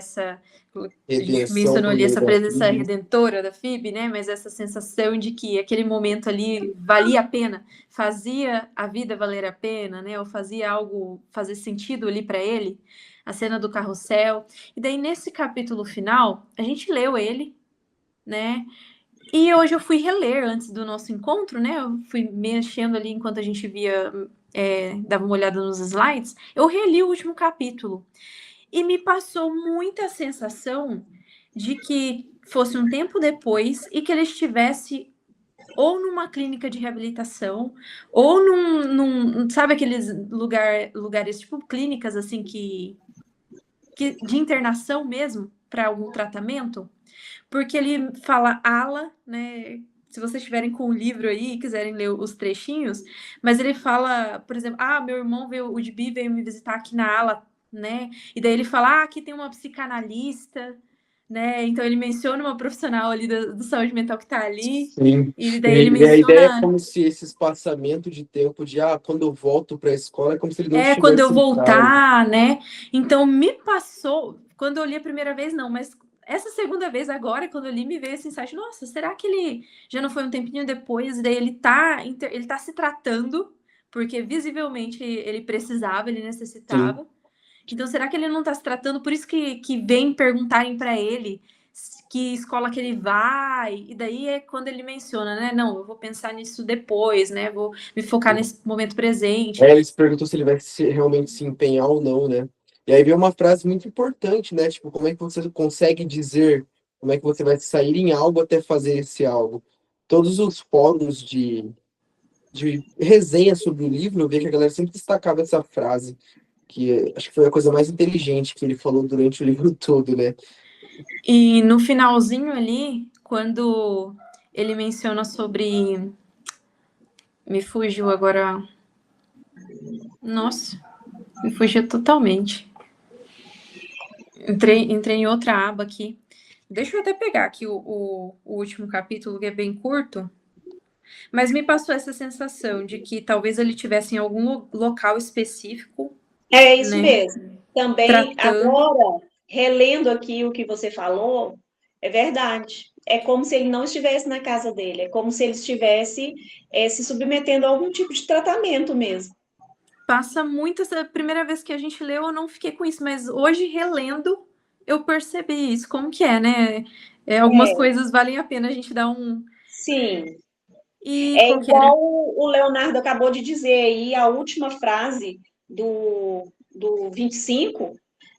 A gente Redenção mencionou por ali meio essa da presença Phoebe. redentora da Phoebe, né? Mas essa sensação de que aquele momento ali valia a pena, fazia a vida valer a pena, né? Ou fazia algo fazer sentido ali para ele, a cena do carrossel. E daí nesse capítulo final, a gente leu ele, né? E hoje eu fui reler antes do nosso encontro, né? Eu fui mexendo ali enquanto a gente via, dava uma olhada nos slides. Eu reli o último capítulo e me passou muita sensação de que fosse um tempo depois e que ele estivesse ou numa clínica de reabilitação ou sabe aqueles lugares tipo clínicas assim que de internação mesmo para algum tratamento. Porque ele fala ala, né? Se vocês estiverem com o livro aí e quiserem ler os trechinhos, mas ele fala, por exemplo, meu irmão veio, o Dibi veio me visitar aqui na ala, né? E daí ele fala, aqui tem uma psicanalista, né? Então ele menciona uma profissional ali do saúde mental que tá ali, Sim. e daí ele E a ideia é menciona. como se esse espaçamento de tempo de quando eu volto para a escola é como se ele não Quando eu estivesse em casa. voltar, né? Então me passou, quando eu li a primeira vez, não, mas essa segunda vez agora, quando eu li, me veio esse insight, nossa, será que ele já não foi um tempinho depois? E daí ele tá se tratando, porque visivelmente ele precisava, ele Sim. necessitava. Então, será que ele não tá se tratando? Por isso que vem perguntarem para ele que escola que ele vai, e daí é quando ele menciona, né? Não, eu vou pensar nisso depois, né? Vou me focar nesse momento presente. Ele se perguntou se ele vai realmente se empenhar ou não, né? E aí veio uma frase muito importante, né? Tipo, como é que você consegue dizer, como é que você vai sair em algo até fazer esse algo? Todos os fóruns de resenha sobre o livro, eu vi que a galera sempre destacava essa frase, que acho que foi a coisa mais inteligente que ele falou durante o livro todo, né? E no finalzinho ali, quando ele menciona sobre. Me fugiu agora. Nossa, me fugiu totalmente. Entrei em outra aba aqui. Deixa eu até pegar aqui o último capítulo, que é bem curto. Mas me passou essa sensação de que talvez ele tivesse em algum local específico, É isso né? mesmo. Também, Tratando. agora, relendo aqui o que você falou, é verdade. É como se ele não estivesse na casa dele, é como se ele estivesse se submetendo a algum tipo de tratamento mesmo. Passa muito. Essa primeira vez que a gente leu, eu não fiquei com isso, mas hoje, relendo, eu percebi isso. Como que é, né? Algumas É, coisas valem a pena a gente dar um. sim. E É qual que era? igual o Leonardo acabou de dizer aí, a última frase do 25,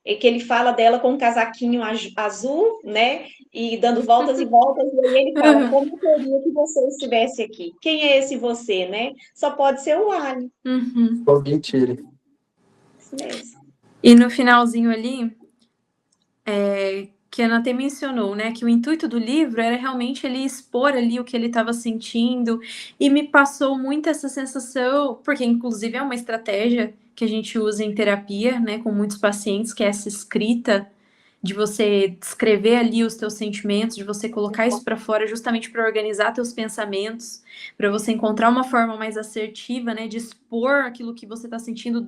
é que ele fala dela com um casaquinho azul, né? E dando voltas e voltas, e aí ele fala, como eu queria que você estivesse aqui? Quem é esse você, né? Só pode ser o Ali. Uhum. Só mentira. Isso mesmo. E no finalzinho ali, que a Ana até mencionou, né, que o intuito do livro era realmente ele expor ali o que ele estava sentindo, e me passou muito essa sensação, porque inclusive é uma estratégia que a gente usa em terapia, né, com muitos pacientes, que é essa escrita de você descrever ali os teus sentimentos, de você colocar isso para fora justamente para organizar teus pensamentos, para você encontrar uma forma mais assertiva, né, de expor aquilo que você está sentindo,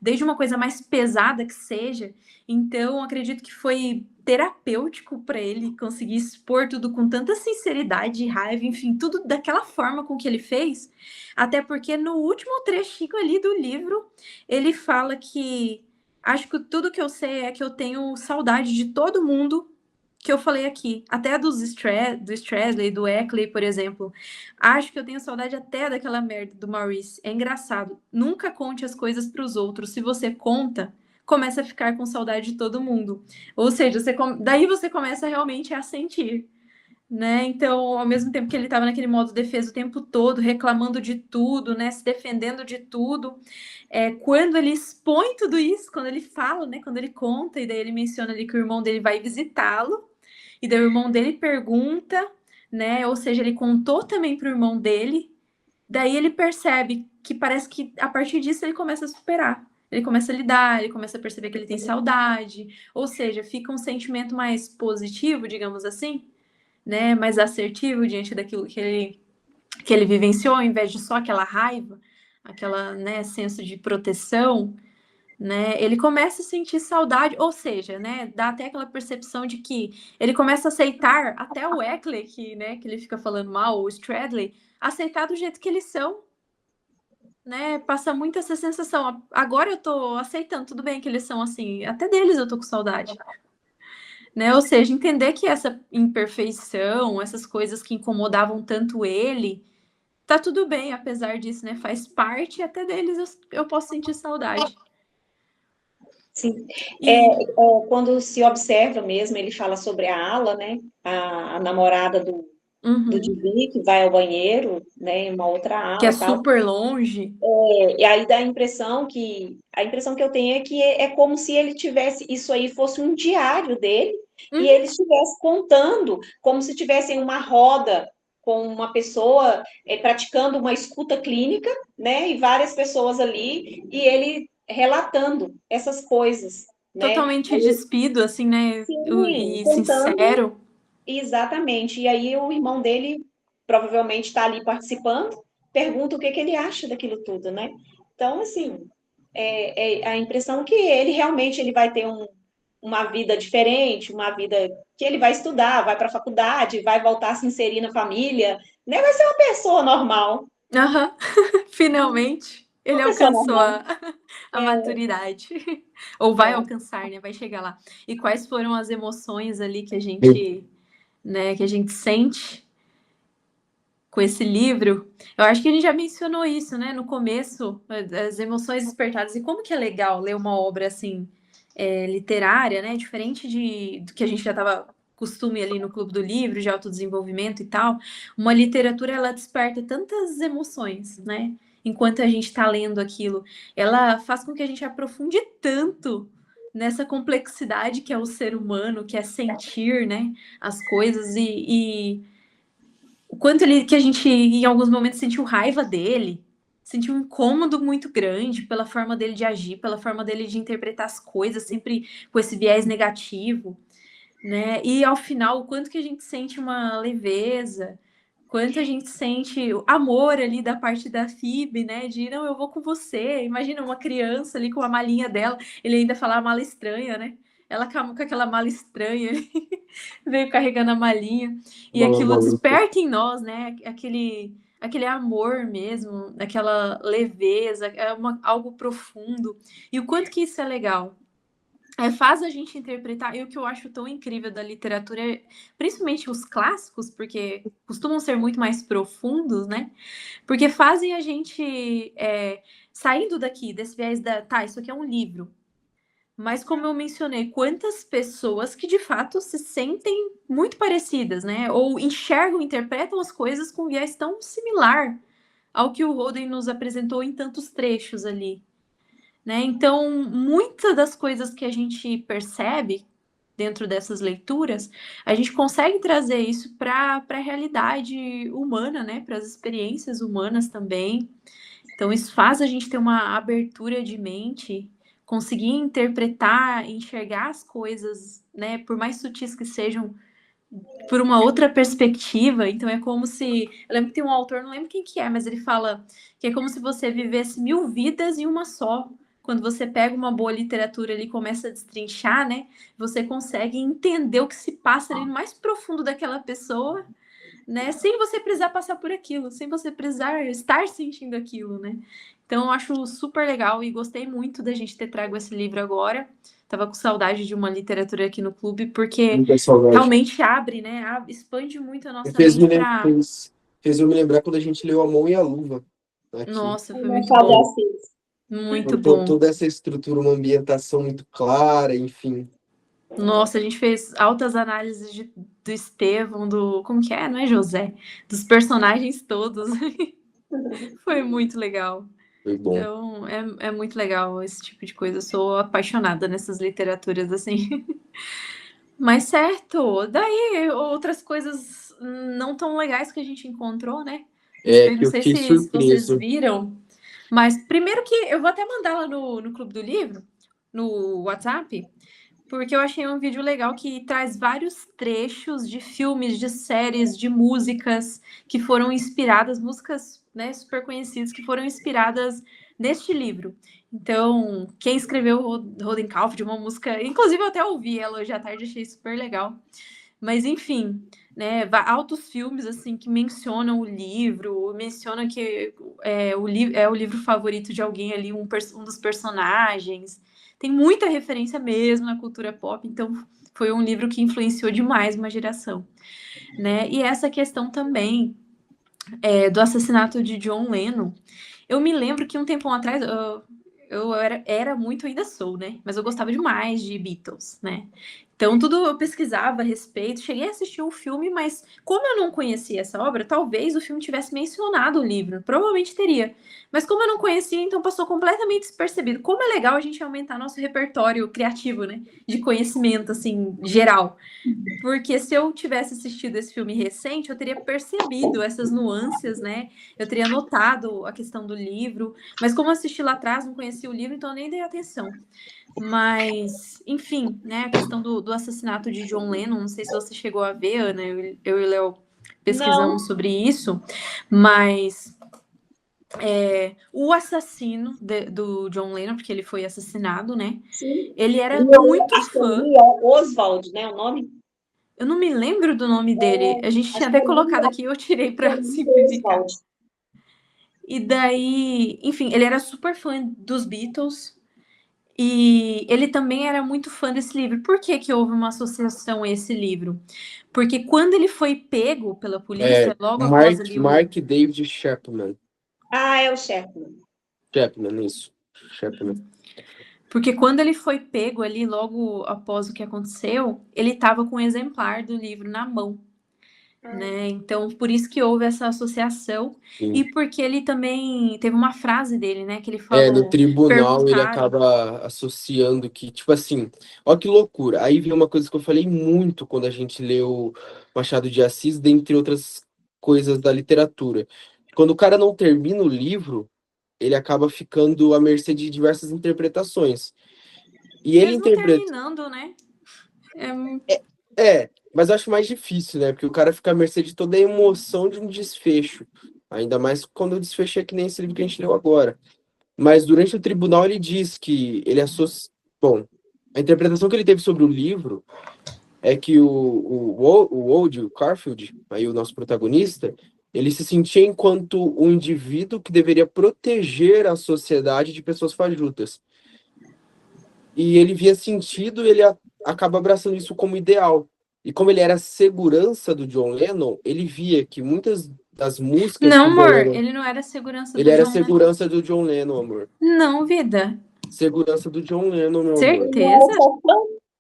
desde uma coisa mais pesada que seja. Então, acredito que foi terapêutico para ele conseguir expor tudo com tanta sinceridade e raiva, enfim, tudo daquela forma com que ele fez, até porque no último trechinho ali do livro, ele fala que acho que tudo que eu sei é que eu tenho saudade de todo mundo que eu falei aqui, até do Strassley, do Eckley, por exemplo. Acho que eu tenho saudade até daquela merda do Maurice. É engraçado. Nunca conte as coisas para os outros. Se você conta, começa a ficar com saudade de todo mundo. Ou seja, daí você começa realmente a sentir, né? Então, ao mesmo tempo que ele estava naquele modo defesa o tempo todo, reclamando de tudo, né? Se defendendo de tudo, quando ele expõe tudo isso, quando ele fala, né? Quando ele conta, e daí ele menciona ali que o irmão dele vai visitá-lo, e daí o irmão dele pergunta, né? Ou seja, ele contou também para o irmão dele, daí ele percebe que parece que a partir disso ele começa a superar. Ele começa a lidar, ele começa a perceber que ele tem saudade, ou seja, fica um sentimento mais positivo, digamos assim, né, mais assertivo diante daquilo que ele vivenciou, ao invés de só aquela raiva, aquela, né, senso de proteção, né, ele começa a sentir saudade, ou seja, né, dá até aquela percepção de que ele começa a aceitar até o Eckley, que ele fica falando mal, o Stradley, aceitar do jeito que eles são, né, passa muito essa sensação, agora eu tô aceitando, tudo bem que eles são assim, até deles eu tô com saudade. Né? Ou seja, entender que essa imperfeição, essas coisas que incomodavam tanto ele, tá tudo bem, apesar disso, né? Faz parte, até deles eu posso sentir saudade. Sim. E... Quando se observa mesmo, ele fala sobre a Ala, né? A namorada do Didi, que vai ao banheiro, né? Em uma outra ala. Que é tal. super longe. E aí dá a impressão que eu tenho é que é como se ele tivesse, isso aí fosse um diário dele, e ele estivesse contando, como se tivesse uma roda com uma pessoa praticando uma escuta clínica, né? E várias pessoas ali, e ele relatando essas coisas, né? Totalmente despido, assim, né? Sim, E contando. sincero. Exatamente. E aí o irmão dele provavelmente está ali participando, pergunta o que ele acha daquilo tudo, né? Então, assim, a impressão que ele realmente ele vai ter uma vida diferente, uma vida que ele vai estudar, vai para a faculdade, vai voltar a se inserir na família, né? Vai ser uma pessoa normal. Uhum. Finalmente, ele alcançou a maturidade. Ou vai alcançar, né? Vai chegar lá. E quais foram as emoções ali que a gente, né, que a gente sente com esse livro? Eu acho que a gente já mencionou isso, né? No começo, as emoções despertadas. E como que é legal ler uma obra assim, literária, né? Diferente do que a gente já estava costume ali no Clube do Livro, de autodesenvolvimento e tal. Uma literatura, ela desperta tantas emoções, né? Enquanto a gente está lendo aquilo. Ela faz com que a gente aprofunde tanto nessa complexidade que é o ser humano, que é sentir, né? As coisas e o quanto que a gente, em alguns momentos, sentiu raiva dele, sentiu um incômodo muito grande pela forma dele de agir, pela forma dele de interpretar as coisas, sempre com esse viés negativo, né? E ao final, o quanto que a gente sente uma leveza, quanto a gente sente o amor ali da parte da Phoebe, né? De não, eu vou com você. Imagina uma criança ali com a malinha dela, ele ainda fala a mala estranha, né? Ela com aquela mala estranha, veio carregando a malinha. E aquilo desperta em nós, né? Aquele amor mesmo, aquela leveza, algo profundo. E o quanto que isso é legal. Faz a gente interpretar, e o que eu acho tão incrível da literatura, principalmente os clássicos, porque costumam ser muito mais profundos, né? Porque fazem a gente, saindo daqui, desse viés tá, isso aqui é um livro. Mas como eu mencionei, quantas pessoas que de fato se sentem muito parecidas, né? Ou enxergam, interpretam as coisas com viés tão similar ao que o Holden nos apresentou em tantos trechos ali. Né? Então, muitas das coisas que a gente percebe dentro dessas leituras, a gente consegue trazer isso para a realidade humana, né? Para as experiências humanas também. Então, isso faz a gente ter uma abertura de mente, conseguir interpretar, enxergar as coisas, né? Por mais sutis que sejam, por uma outra perspectiva. Então, é como se... Eu lembro que tem um autor, não lembro quem que é, mas ele fala que é como se você vivesse 1000 vidas em uma só. quando você pega uma boa literatura ali e começa a destrinchar, né? Você consegue entender o que se passa ali no mais profundo daquela pessoa, né? Sem você precisar passar por aquilo, sem você precisar estar sentindo aquilo, né? Então, eu acho super legal e gostei muito da gente ter trago esse livro agora. Tava com saudade de uma literatura aqui no clube, porque Muita saudade. realmente abre, né? Expande muito a nossa Fez, mente me, lem- para... fez eu me lembrar quando a gente leu A Mão e a Luva aqui. Nossa, foi muito Machado de bom. Assis. Muito Então, bom. toda essa estrutura, uma ambientação muito clara, enfim. Nossa, a gente fez altas análises do Estevão, do... Como que é? Não é José? Dos personagens todos. Foi muito legal. Foi bom. Então, é muito legal esse tipo de coisa. Eu sou apaixonada nessas literaturas, assim. Mas certo, daí outras coisas não tão legais que a gente encontrou, né? Eu Que não eu sei fiquei se vocês surpreso. viram, mas primeiro que eu vou até mandar lá no Clube do Livro, no WhatsApp, porque eu achei um vídeo legal que traz vários trechos de filmes, de séries, de músicas que foram inspiradas, músicas, né, super conhecidas que foram inspiradas neste livro. Então, quem escreveu Rodenkampf de uma música, inclusive eu até ouvi ela hoje à tarde, achei super legal. Mas enfim, né, altos filmes assim que mencionam o livro, mencionam que é o livro favorito de alguém ali, um dos personagens. Tem muita referência mesmo na cultura pop, então foi um livro que influenciou demais uma geração, né? E essa questão também do assassinato de John Lennon. Eu me lembro que um tempo atrás eu era muito, ainda sou, né? Mas eu gostava demais de Beatles, né? Então, tudo eu pesquisava a respeito. Cheguei a assistir o filme, mas como eu não conhecia essa obra, talvez o filme tivesse mencionado o livro. Provavelmente teria. Mas como eu não conhecia, então passou completamente despercebido. Como é legal a gente aumentar nosso repertório criativo, né? De conhecimento, assim, geral. Porque se eu tivesse assistido esse filme recente, eu teria percebido essas nuances, né? Eu teria notado a questão do livro. Mas como eu assisti lá atrás, não conhecia o livro, então eu nem dei atenção. Mas, enfim, né? A questão do assassinato de John Lennon, não sei se você chegou a ver, Ana, eu e o Léo pesquisamos Não. sobre isso, mas o assassino do John Lennon, porque ele foi assassinado, né? Sim. Ele era muito Acho que fã. é Oswald, né? O nome? Eu não me lembro do nome dele. A gente tinha Acho que até é colocado aqui, eu tirei para simplificar. Oswald. E daí, enfim, ele era super fã dos Beatles e ele também era muito fã desse livro. Por que que houve uma associação a esse livro? Porque quando ele foi pego pela polícia, logo após ali Mark David Chapman. Ah, é o Sherman. Chapman, isso. Chapman. Porque quando ele foi pego ali, logo após o que aconteceu, ele estava com um exemplar do livro na mão. Né? Então, por isso que houve essa associação. Sim. E porque ele também teve uma frase dele, né? Que ele falou. No tribunal ele perguntaram. acaba associando que, tipo assim, ó que loucura. Aí vem uma coisa que eu falei muito quando a gente leu Machado de Assis, dentre outras coisas da literatura. Quando o cara não termina o livro, ele acaba ficando à mercê de diversas interpretações. E ele Mesmo interpreta. terminando, né? Mas eu acho mais difícil, né? Porque o cara fica à mercê de toda a emoção de um desfecho. Ainda mais quando o desfecho é que nem esse livro que a gente leu agora. Mas durante o tribunal ele diz que ele associa. Bom, a interpretação que ele teve sobre o livro é que o Old, o Garfield, aí o nosso protagonista, ele se sentia enquanto um indivíduo que deveria proteger a sociedade de pessoas fajutas. E ele via sentido, ele acaba abraçando isso como ideal. E como ele era a segurança do John Lennon, ele via que muitas das músicas Não, que o John amor, Lennon... ele não era segurança Ele do era a John Lennon. segurança do John Lennon, amor. Não, vida. Segurança do John Lennon, meu amor. Certeza?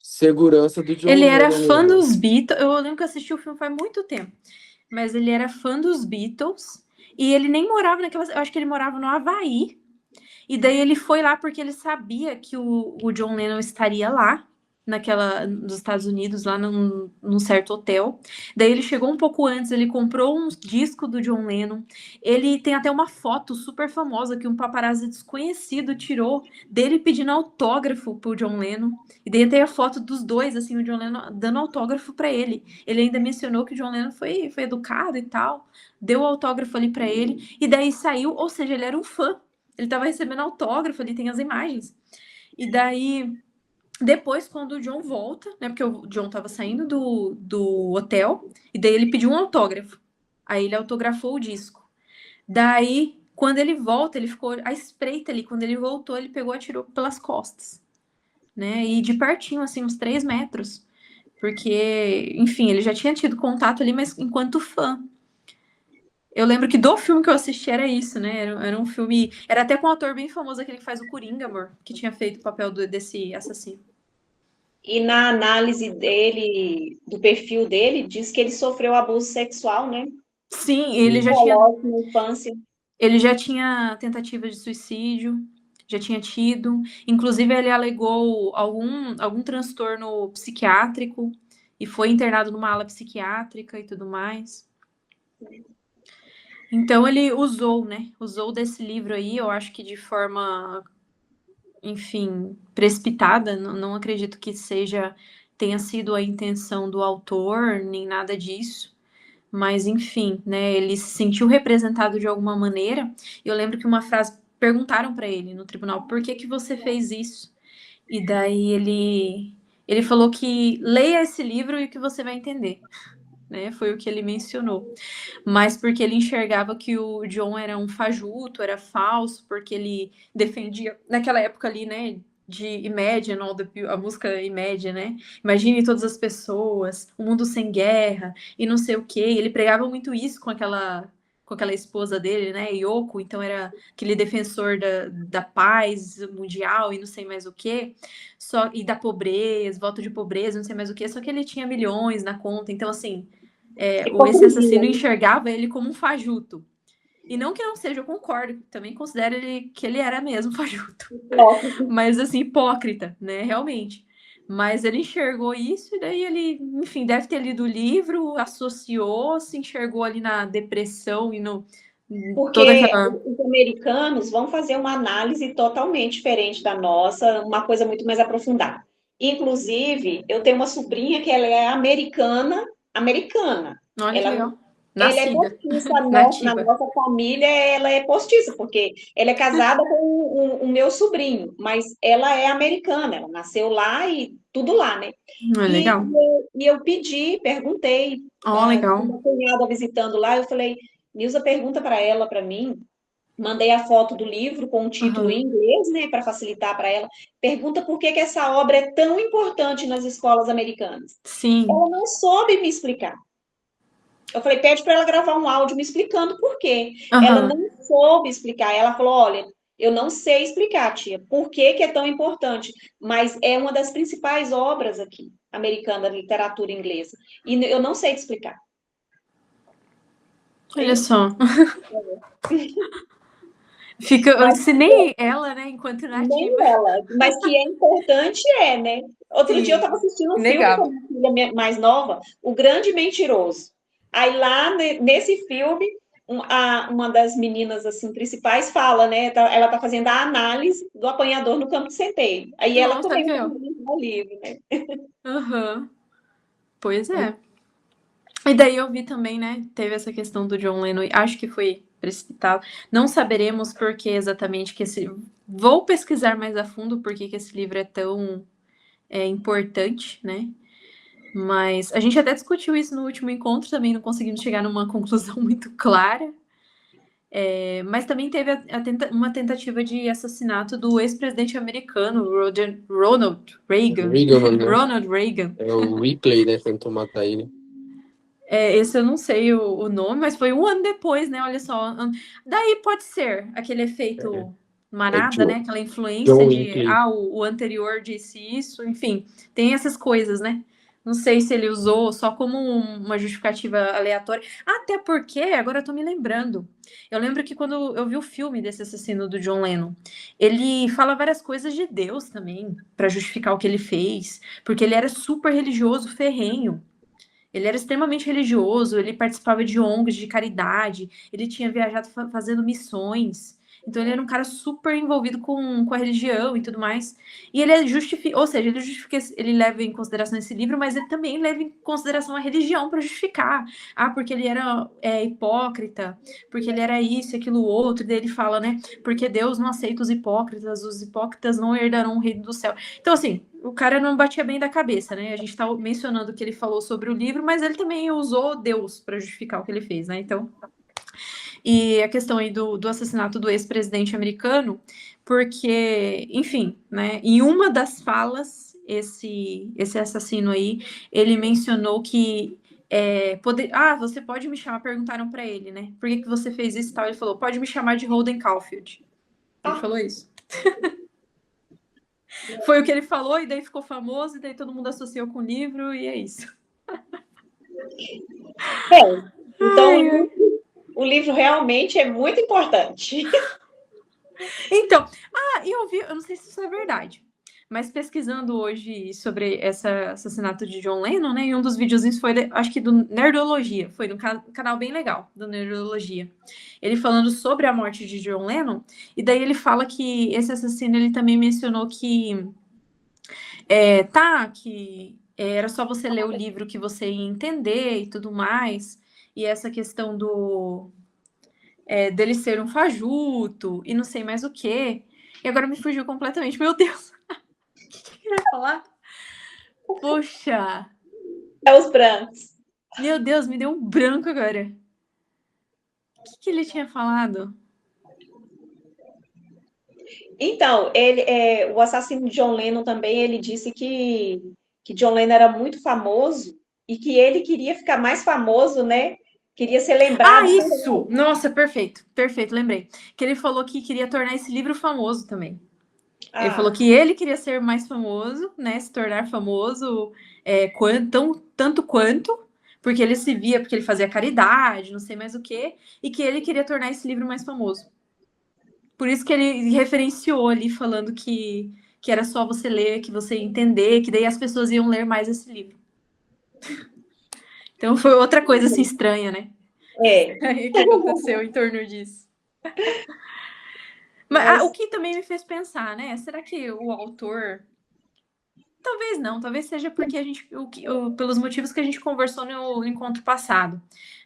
Segurança do John Ele Lennon. era fã meu amor. dos Beatles. Eu lembro que eu assisti o filme faz muito tempo. Mas ele era fã dos Beatles. E ele nem morava naquela. Eu acho que ele morava no Havaí. E daí ele foi lá porque ele sabia que o John Lennon estaria lá, nos Estados Unidos, lá num certo hotel. Daí ele chegou um pouco antes, ele comprou um disco do John Lennon. Ele tem até uma foto super famosa que um paparazzi desconhecido tirou dele pedindo autógrafo pro John Lennon. E daí tem a foto dos dois, assim, o John Lennon dando autógrafo para ele. Ele ainda mencionou que o John Lennon foi educado e tal, deu autógrafo ali para ele. E daí saiu, ou seja, ele era um fã Ele tava recebendo autógrafo, ali tem as imagens. E daí, depois, quando o John volta, né? Porque o John tava saindo do hotel, e daí ele pediu um autógrafo. Aí ele autografou o disco. Daí, quando ele volta, ele ficou à espreita ali. Quando ele voltou, ele pegou e atirou pelas costas, né? E de pertinho, assim, uns 3 metros. Porque, enfim, ele já tinha tido contato ali, mas enquanto fã. Eu lembro que do filme que eu assisti era isso, né? Era um filme. Era até com um ator bem famoso, aquele que faz o Coringa, amor, que tinha feito o papel desse assassino. E na análise dele, do perfil dele, diz que ele sofreu abuso sexual, né? Sim, Psicológico na infância. ele já tinha tentativa de suicídio, já tinha tido. Inclusive, ele alegou algum transtorno psiquiátrico e foi internado numa ala psiquiátrica e tudo mais. Então, ele usou, né? Usou desse livro aí, eu acho que de forma, enfim, precipitada. Não acredito que tenha sido a intenção do autor, nem nada disso. Mas, enfim, né? Ele se sentiu representado de alguma maneira. Eu lembro que uma frase perguntaram para ele no tribunal: por que você fez isso? E daí ele falou que leia esse livro e que você vai entender. Né? Foi o que ele mencionou. Mas porque ele enxergava que o John era um fajuto, era falso, porque ele defendia, naquela época ali, né, de Imagine, a música Imagine, né? Imagine todas as pessoas, um mundo sem guerra e não sei o quê. Ele pregava muito isso com aquela esposa dele, né, Yoko, então era aquele defensor da paz mundial e não sei mais o quê, e da pobreza, volta de pobreza, não sei mais o quê, só que ele tinha milhões na conta, então assim, esse assassino enxergava ele como um fajuto. E não que não seja, eu concordo, também considero que ele era mesmo fajuto. Mas assim, hipócrita, né, realmente. Mas ele enxergou isso e daí ele, enfim, deve ter lido o livro, associou, se enxergou ali na depressão e no... Porque os americanos vão fazer uma análise totalmente diferente da nossa, uma coisa muito mais aprofundada. Inclusive, eu tenho uma sobrinha que ela é americana. Olha que legal. Ela é postiça, na nossa família ela é postiça, porque ela é casada com o meu sobrinho, mas ela é americana, ela nasceu lá e tudo lá, né? Legal. E eu perguntei, legal. uma cunhada visitando lá, eu falei, Nilza, pergunta para ela, para mim, mandei a foto do livro com o título em inglês, né, para facilitar para ela, pergunta por que essa obra é tão importante nas escolas americanas. Sim. Ela não soube me explicar. Eu falei, pede para ela gravar um áudio me explicando por quê. Ela não soube explicar. Ela falou, olha, eu não sei explicar, tia, por que é tão importante, mas é uma das principais obras aqui, americana, da literatura inglesa. E eu não sei te explicar. Olha só. Eu ensinei ela, né, enquanto nativa. Nem ela, mas que é importante né? Outro dia eu estava assistindo um filme com a minha filha mais nova, O Grande Mentiroso. Aí lá nesse filme, uma das meninas assim principais fala, né? Ela está fazendo a análise do apanhador no campo de centeio. Aí ela comenta no livro, né? Pois é. E daí eu vi também, né? Teve essa questão do John Lennon, acho que foi precipitado. Não saberemos por que exatamente Vou pesquisar mais a fundo por que esse livro é tão importante, né? Mas a gente até discutiu isso no último encontro, também não conseguimos chegar numa conclusão muito clara. Mas também teve uma tentativa de assassinato do ex-presidente americano, Ronald Reagan. Né? Ronald Reagan. É o Ripley, né? Tentou matar ele. Esse eu não sei o nome, mas foi 1 ano depois, né? Olha só. Daí pode ser aquele efeito manada, né? Aquela influência o anterior disse isso, enfim, tem essas coisas, né? Não sei se ele usou só como uma justificativa aleatória. Até porque, agora eu tô me lembrando. Eu lembro que quando eu vi o filme desse assassino do John Lennon, ele fala várias coisas de Deus também, para justificar o que ele fez. Porque ele era super religioso, ferrenho. Ele era extremamente religioso, ele participava de ONGs de caridade, ele tinha viajado fazendo missões. Então ele era um cara super envolvido com a religião e tudo mais. E ele justifica, ou seja, ele leva em consideração esse livro, mas ele também leva em consideração a religião para justificar. Ah, porque ele era hipócrita, porque ele era isso, aquilo, outro. E daí ele fala, né? Porque Deus não aceita os hipócritas não herdarão o reino do céu. Então, assim, o cara não batia bem da cabeça, né? A gente tá mencionando que ele falou sobre o livro, mas ele também usou Deus para justificar o que ele fez, né? Então, e a questão aí do assassinato do ex-presidente americano, porque, enfim, né? Em uma das falas, esse assassino aí, ele mencionou que você pode me chamar, perguntaram para ele, né? Por que você fez isso e tal? Ele falou, pode me chamar de Holden Caulfield. Ele falou isso. Foi o que ele falou, e daí ficou famoso, e daí todo mundo associou com o livro, e é isso. Então, o livro realmente é muito importante. Então, eu não sei se isso é verdade, mas pesquisando hoje sobre esse assassinato de John Lennon, né, e um dos videozinhos foi, acho que do Nerdologia, foi no canal bem legal, do Nerdologia, ele falando sobre a morte de John Lennon, e daí ele fala que esse assassino, ele também mencionou que era só você ler o livro que você ia entender e tudo mais, e essa questão dele ser um fajuto e não sei mais o quê. E agora me fugiu completamente. Meu Deus! O que eu ia falar? Poxa! É os brancos. Meu Deus, me deu um branco agora. O que ele tinha falado? Então, o assassino de John Lennon também, ele disse que John Lennon era muito famoso e que ele queria ficar mais famoso, né? Queria ser lembrado. Isso! Nossa, perfeito, lembrei. Que ele falou que queria tornar esse livro famoso também. Ele falou que ele queria ser mais famoso, né? Se tornar famoso tanto quanto, porque ele se via, porque ele fazia caridade, não sei mais o quê, e que ele queria tornar esse livro mais famoso. Por isso que ele referenciou ali, falando que era só você ler, que você ia entender, que daí as pessoas iam ler mais esse livro. Então foi outra coisa assim estranha, né? Que aconteceu em torno disso. Mas o que também me fez pensar, né? Será que o autor... Talvez não, talvez seja porque a gente, pelos motivos que a gente conversou no encontro passado.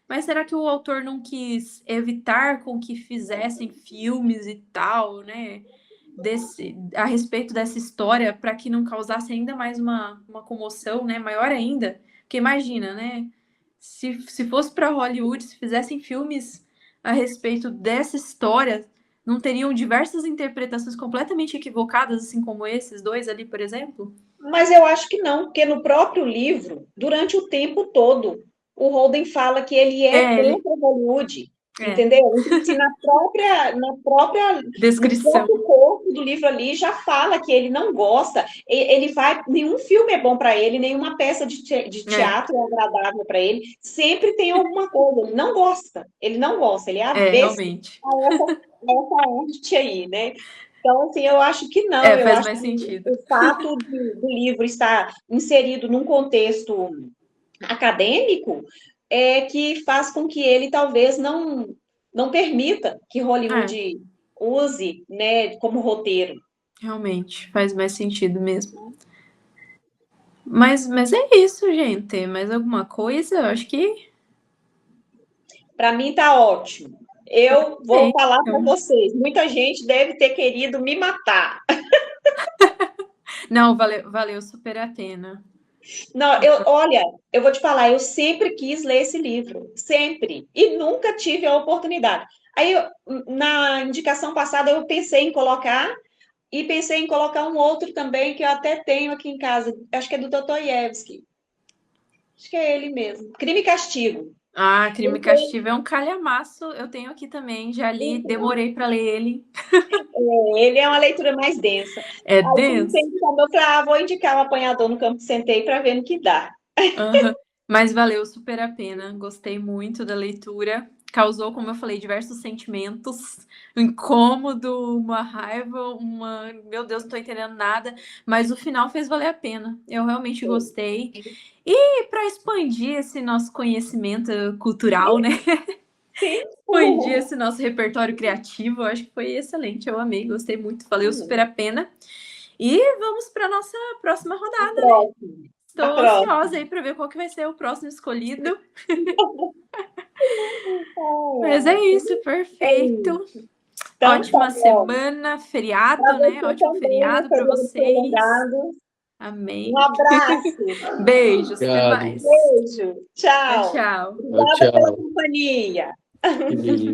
Mas será que o autor não quis evitar com que fizessem filmes e tal, né? A respeito dessa história, para que não causasse ainda mais uma comoção, né? Maior ainda. Porque imagina, né? Se fosse para Hollywood, se fizessem filmes a respeito dessa história, não teriam diversas interpretações completamente equivocadas, assim como esses dois ali, por exemplo? Mas eu acho que não, porque no próprio livro, durante o tempo todo, o Holden fala que ele é contra Hollywood, entendeu? Então, assim, no descrição próprio corpo do livro ali já fala que ele não gosta, nenhum filme é bom para ele, nenhuma peça de teatro é agradável para ele, sempre tem alguma coisa, ele não gosta, ele é avesso a essa arte aí, né? Então, assim, eu acho que não. Eu faz acho mais que sentido. o fato do livro estar inserido num contexto acadêmico é que faz com que ele talvez não permita que Hollywood use, né, como roteiro. Realmente, faz mais sentido mesmo. Mas é isso, gente. Mais alguma coisa? Eu acho que... Para mim tá ótimo. Eu vou falar para vocês. Muita gente deve ter querido me matar. Não, valeu super a pena. Não, olha, eu vou te falar, eu sempre quis ler esse livro, sempre, e nunca tive a oportunidade. Aí, na indicação passada, eu pensei em colocar, e pensei em colocar um outro também, que eu até tenho aqui em casa, acho que é do Dostoiévski. Acho que é ele mesmo, Crime e Castigo. Crime e Castigo é um calhamaço, eu tenho aqui também, já li, demorei para ler ele. Ele é uma leitura mais densa. É denso. Eu falei, vou indicar o Apanhador no Campo de Centeio para ver no que dá. Mas valeu super a pena, gostei muito da leitura. Causou, como eu falei, diversos sentimentos, um incômodo, uma raiva, meu Deus, não tô entendendo nada, mas o final fez valer a pena. Eu realmente gostei. E para expandir esse nosso conhecimento cultural, né? expandir esse nosso repertório criativo. Eu acho que foi excelente, eu amei, gostei muito, valeu super a pena. E vamos para a nossa próxima rodada, né? Estou ansiosa aí para ver qual que vai ser o próximo escolhido. Mas é isso, perfeito. Então, Ótima semana, feriado, né? Ótimo feriado para vocês. Amém. Um abraço. Beijos, até Obrigado. mais. Beijo. Tchau. Tchau. Obrigada Tchau. pela companhia. Que delícia.